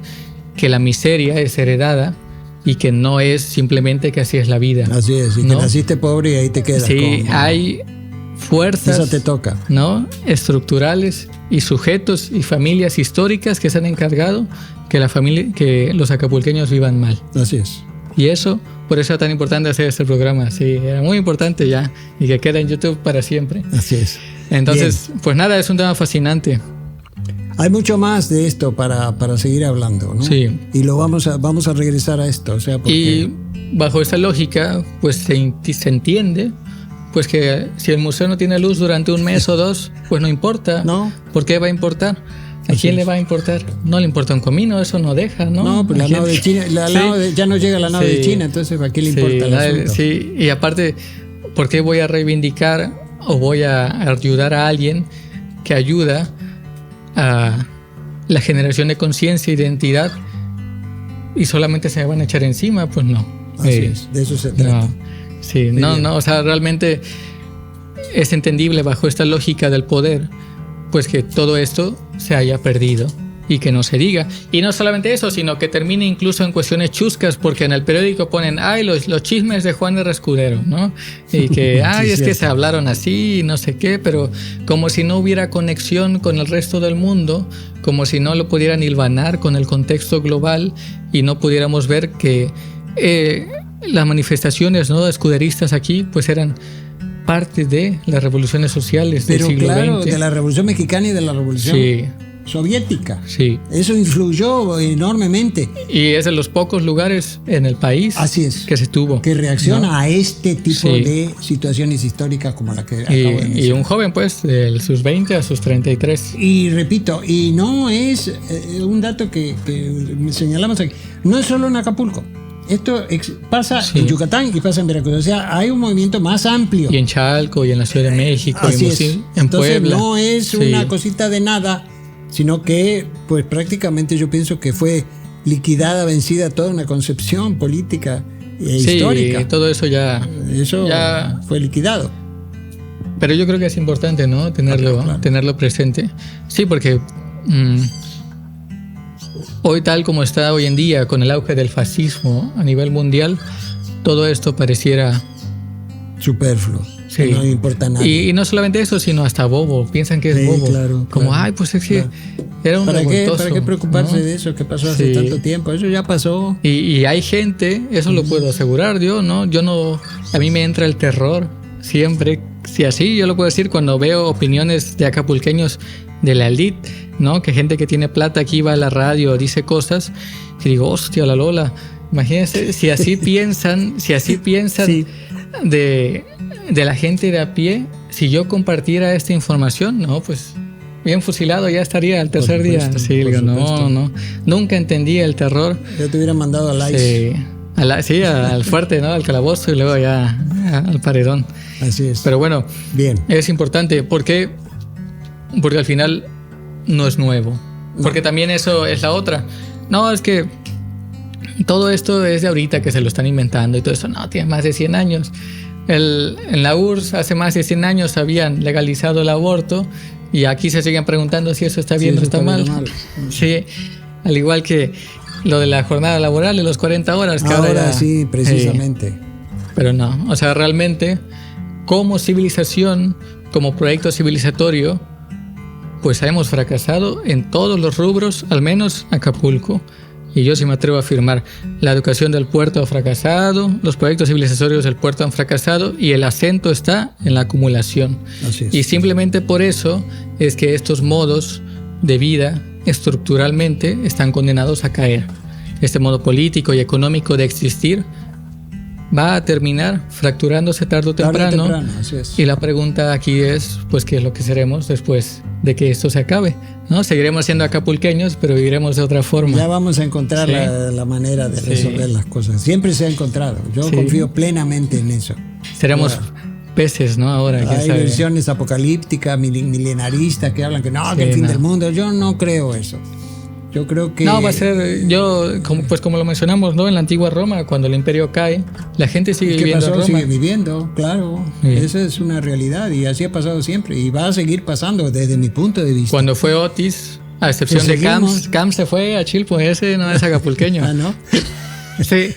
que la miseria es heredada y que no es simplemente que así es la vida. Así es, y que naciste pobre y ahí te quedas. Sí, hay fuerzas, eso te toca, ¿no?, estructurales y sujetos y familias históricas que se han encargado que los acapulqueños vivan mal. Así es. Y por eso era tan importante hacer este programa. Sí, era muy importante ya, y que queda en YouTube para siempre. Así es. Entonces, pues nada, es un tema fascinante. Hay mucho más de esto para seguir hablando, ¿no? Sí. Y vamos a regresar a esto, o sea, porque... Y bajo esa lógica, pues se entiende pues que si el museo no tiene luz durante un mes o dos, pues no importa. No. ¿Por qué va a importar? ¿A quién le va a importar? No le importa un comino, eso no deja, ¿no? No, pues la nave de China, ya no llega la nave de China, entonces ¿a quién le importa el asunto? Sí, y aparte, ¿por qué voy a reivindicar o voy a ayudar a alguien que ayuda a la generación de conciencia e identidad y solamente se me van a echar encima? Pues no. Así es, de eso se trata. No, o sea, realmente es entendible bajo esta lógica del poder, pues que todo esto se haya perdido y que no se diga. Y no solamente eso, sino que termine incluso en cuestiones chuscas, porque en el periódico ponen, los chismes de Juan R. Escudero, ¿no? Y que, sí, es que se hablaron así y no sé qué, pero como si no hubiera conexión con el resto del mundo, como si no lo pudieran hilvanar con el contexto global y no pudiéramos ver que las manifestaciones, ¿no?, escuderistas aquí, pues eran parte de las revoluciones sociales del siglo XX. De la Revolución Mexicana y de la Revolución Soviética. Sí. Eso influyó enormemente. Y es de los pocos lugares en el país que se tuvo. Que reacciona a este tipo de situaciones históricas como la que acabo de mencionar. Y un joven, pues, de sus 20 a sus 33. Y repito, y no es un dato que señalamos aquí, no es solo en Acapulco. Esto pasa en Yucatán y pasa en Veracruz. O sea, hay un movimiento más amplio. Y en Chalco, y en la Ciudad de México, en Entonces, Puebla. no es una cosita de nada, sino que, pues prácticamente yo pienso que fue liquidada, vencida toda una concepción política e histórica. Sí, todo eso ya fue liquidado. Pero yo creo que es importante, ¿no?, tenerlo presente. Sí, porque hoy tal como está hoy en día, con el auge del fascismo a nivel mundial, todo esto pareciera superfluo. Sí. Que no le importa a nadie. Y no solamente eso, sino hasta bobo. Piensan que es bobo. Claro, como, claro, ay, pues es que claro. era un revoltoso. ¿Para qué preocuparse, ¿no?, de eso que pasó hace tanto tiempo? Eso ya pasó. Y hay gente, eso lo puedo asegurar yo, ¿no? A mí me entra el terror siempre. Si así, yo lo puedo decir cuando veo opiniones de acapulqueños de la elite, ¿no? Que gente que tiene plata aquí va a la radio, dice cosas, y digo, hostia, la Lola. Imagínense si así piensan, sí, de la gente de a pie, si yo compartiera esta información, no, pues bien fusilado ya estaría al tercer día. Sí, digo, no, nunca entendí el terror. Yo te hubiera mandado al ICE. Al fuerte, ¿no? Al calabozo y luego ya al paredón. Así es. Pero bueno, bien. Es importante porque al final no es nuevo. Porque también eso es la otra. No, es que todo esto es de ahorita que se lo están inventando y todo eso. No, tiene más de 100 años. En la URSS hace más de 100 años habían legalizado el aborto y aquí se siguen preguntando si eso está bien o está mal. Sí, al igual que lo de la jornada laboral de los 40 horas. Que ahora sí, precisamente. Pero no, o sea, realmente como civilización, como proyecto civilizatorio, pues hemos fracasado en todos los rubros, al menos Acapulco. Y yo sí me atrevo a afirmar, la educación del puerto ha fracasado, los proyectos civilizatorios del puerto han fracasado y el acento está en la acumulación. Así es. Y simplemente por eso es que estos modos de vida estructuralmente están condenados a caer. Este modo político y económico de existir va a terminar fracturándose tarde o temprano. Así es. Y la pregunta aquí es, pues, ¿qué es lo que seremos después de que esto se acabe? ¿No? Seguiremos siendo acapulqueños, pero viviremos de otra forma. Ya vamos a encontrar la manera de resolver las cosas. Siempre se ha encontrado. Yo confío plenamente en eso. Seremos peces, ¿no? Ahora. Hay versiones apocalípticas, milenaristas que hablan que que el fin del mundo. Yo no creo eso. Yo creo que... No, va a ser... como lo mencionamos, ¿no? En la antigua Roma, cuando el imperio cae, la gente sigue viviendo en Roma. Sigue viviendo, claro. Sí. Esa es una realidad y así ha pasado siempre. Y va a seguir pasando desde mi punto de vista. Cuando fue Otis, a excepción de Camps se fue a Chilpo. Ese no es acapulqueño. Ah, ¿no? Sí.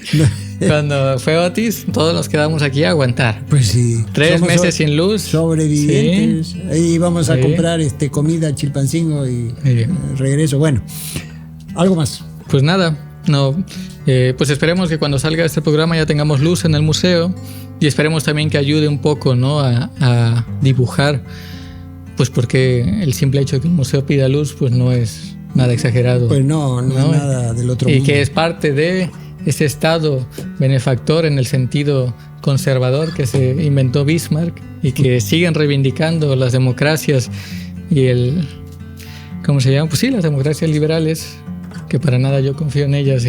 Cuando fue Otis, todos nos quedamos aquí a aguantar. Pues sí. 3 meses sin luz. Sobrevivientes. Sí. Ahí vamos a comprar comida a Chilpancingo y regreso. Bueno, algo más. Pues nada, pues esperemos que cuando salga este programa ya tengamos luz en el museo y esperemos también que ayude un poco, ¿no? a dibujar, pues porque el simple hecho de que el museo pida luz, pues no es nada exagerado. Pues no es nada del otro mundo. Y que es parte de ese estado benefactor en el sentido conservador que se inventó Bismarck y que siguen reivindicando las democracias y ¿cómo se llama? Pues sí, las democracias liberales, que para nada yo confío en ellas,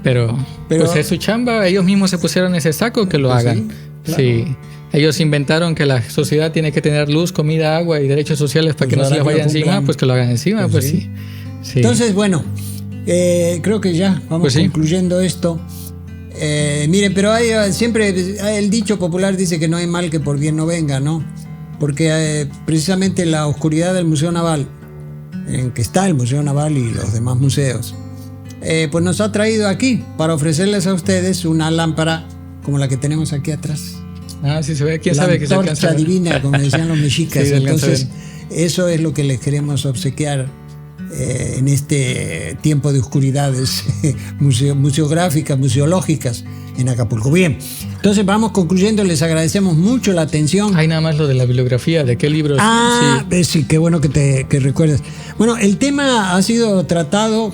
pero pues es su chamba, ellos mismos se pusieron ese saco, que lo hagan. Sí, claro. Sí. Ellos inventaron que la sociedad tiene que tener luz, comida, agua y derechos sociales para que no se les vaya encima, pues que lo hagan encima, pues sí. Entonces, bueno, creo que ya vamos concluyendo esto. Miren, pero siempre el dicho popular dice que no hay mal que por bien no venga, ¿no? Porque precisamente la oscuridad del Museo Naval, en que está el Museo Naval y los demás museos, pues nos ha traído aquí para ofrecerles a ustedes una lámpara como la que tenemos aquí atrás. Ah, sí se ve. ¿Quién sabe que se alcanza? La antorcha divina, como decían los mexicas. Sí, entonces, eso es lo que les queremos obsequiar en este tiempo de oscuridades museográficas, museológicas en Acapulco. Bien, entonces vamos concluyendo. Les agradecemos mucho la atención. Hay nada más lo de la bibliografía, ¿de qué libros? Sí, qué bueno que recuerdes. Bueno, el tema ha sido tratado.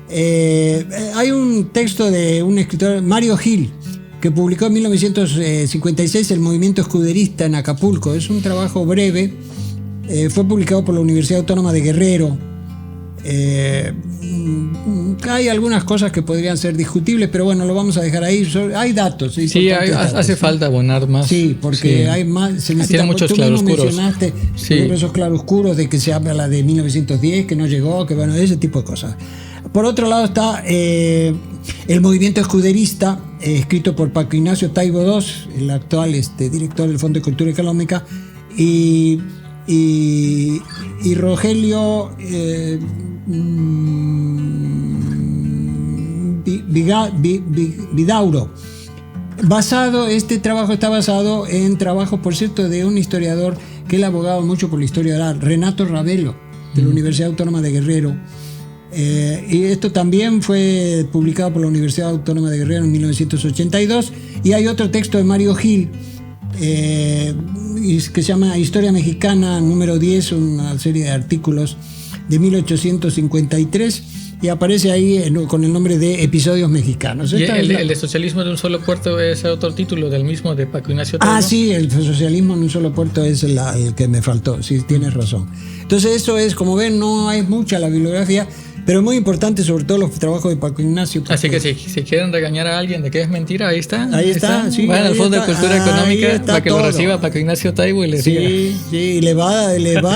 Hay un texto de un escritor, Mario Gil, que publicó en 1956 El movimiento escuderista en Acapulco. Es un trabajo breve, fue publicado por la Universidad Autónoma de Guerrero. Hay algunas cosas que podrían ser discutibles, pero bueno, lo vamos a dejar ahí. Hay datos. Sí, hace falta abonar más. Sí, porque hay más. Se necesita, tiene muchos claroscuros. Mencionaste esos claroscuros de que se habla de 1910, que no llegó, que bueno, ese tipo de cosas. Por otro lado está El movimiento escuderista, escrito por Paco Ignacio Taibo II, el actual director del Fondo de Cultura Económica, y Rogelio Vidauro. Este trabajo está basado en trabajos, por cierto, de un historiador que él abogaba mucho por la historia oral, Renato Ravelo, de la Universidad Autónoma de Guerrero. Y esto también fue publicado por la Universidad Autónoma de Guerrero en 1982. Y hay otro texto de Mario Gil, que se llama Historia Mexicana número 10, una serie de artículos de 1853, y aparece ahí con el nombre de Episodios Mexicanos. ¿Y el de Socialismo de un solo puerto es otro título del mismo, de Paco Ignacio Taibo? Sí, el Socialismo en un solo puerto es el que me faltó, sí, tienes razón. Entonces eso es, como ven, no hay mucha la bibliografía, pero es muy importante, sobre todo los trabajos de Paco Ignacio. Así que si quieren regañar a alguien de que es mentira, ahí está. Ahí está, sí. Vayan al Fondo de Cultura Económica para que lo reciba Paco Ignacio Taibo y le diga. Sí, le va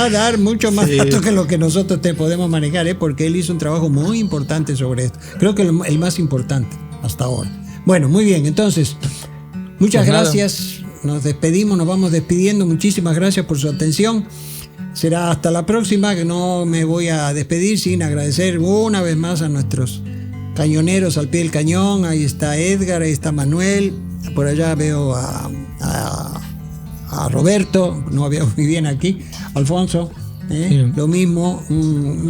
a dar mucho más datos que lo que nosotros te podemos manejar, porque él hizo un trabajo muy importante sobre esto. Creo que el más importante hasta ahora. Bueno, muy bien, entonces, muchas gracias. Nos despedimos, nos vamos despidiendo. Muchísimas gracias por su atención. Será hasta la próxima, que no me voy a despedir sin agradecer una vez más a nuestros cañoneros al pie del cañón. Ahí está Edgar, ahí está Manuel, por allá veo a Roberto, no veo muy bien aquí, Alfonso, lo mismo,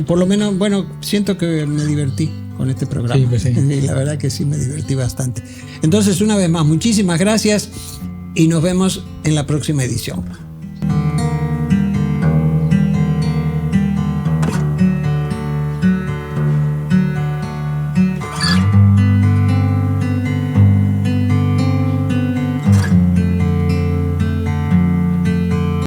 por lo menos, bueno, siento que me divertí con este programa. Sí, pues sí. Y la verdad que sí me divertí bastante. Entonces, una vez más, muchísimas gracias y nos vemos en la próxima edición.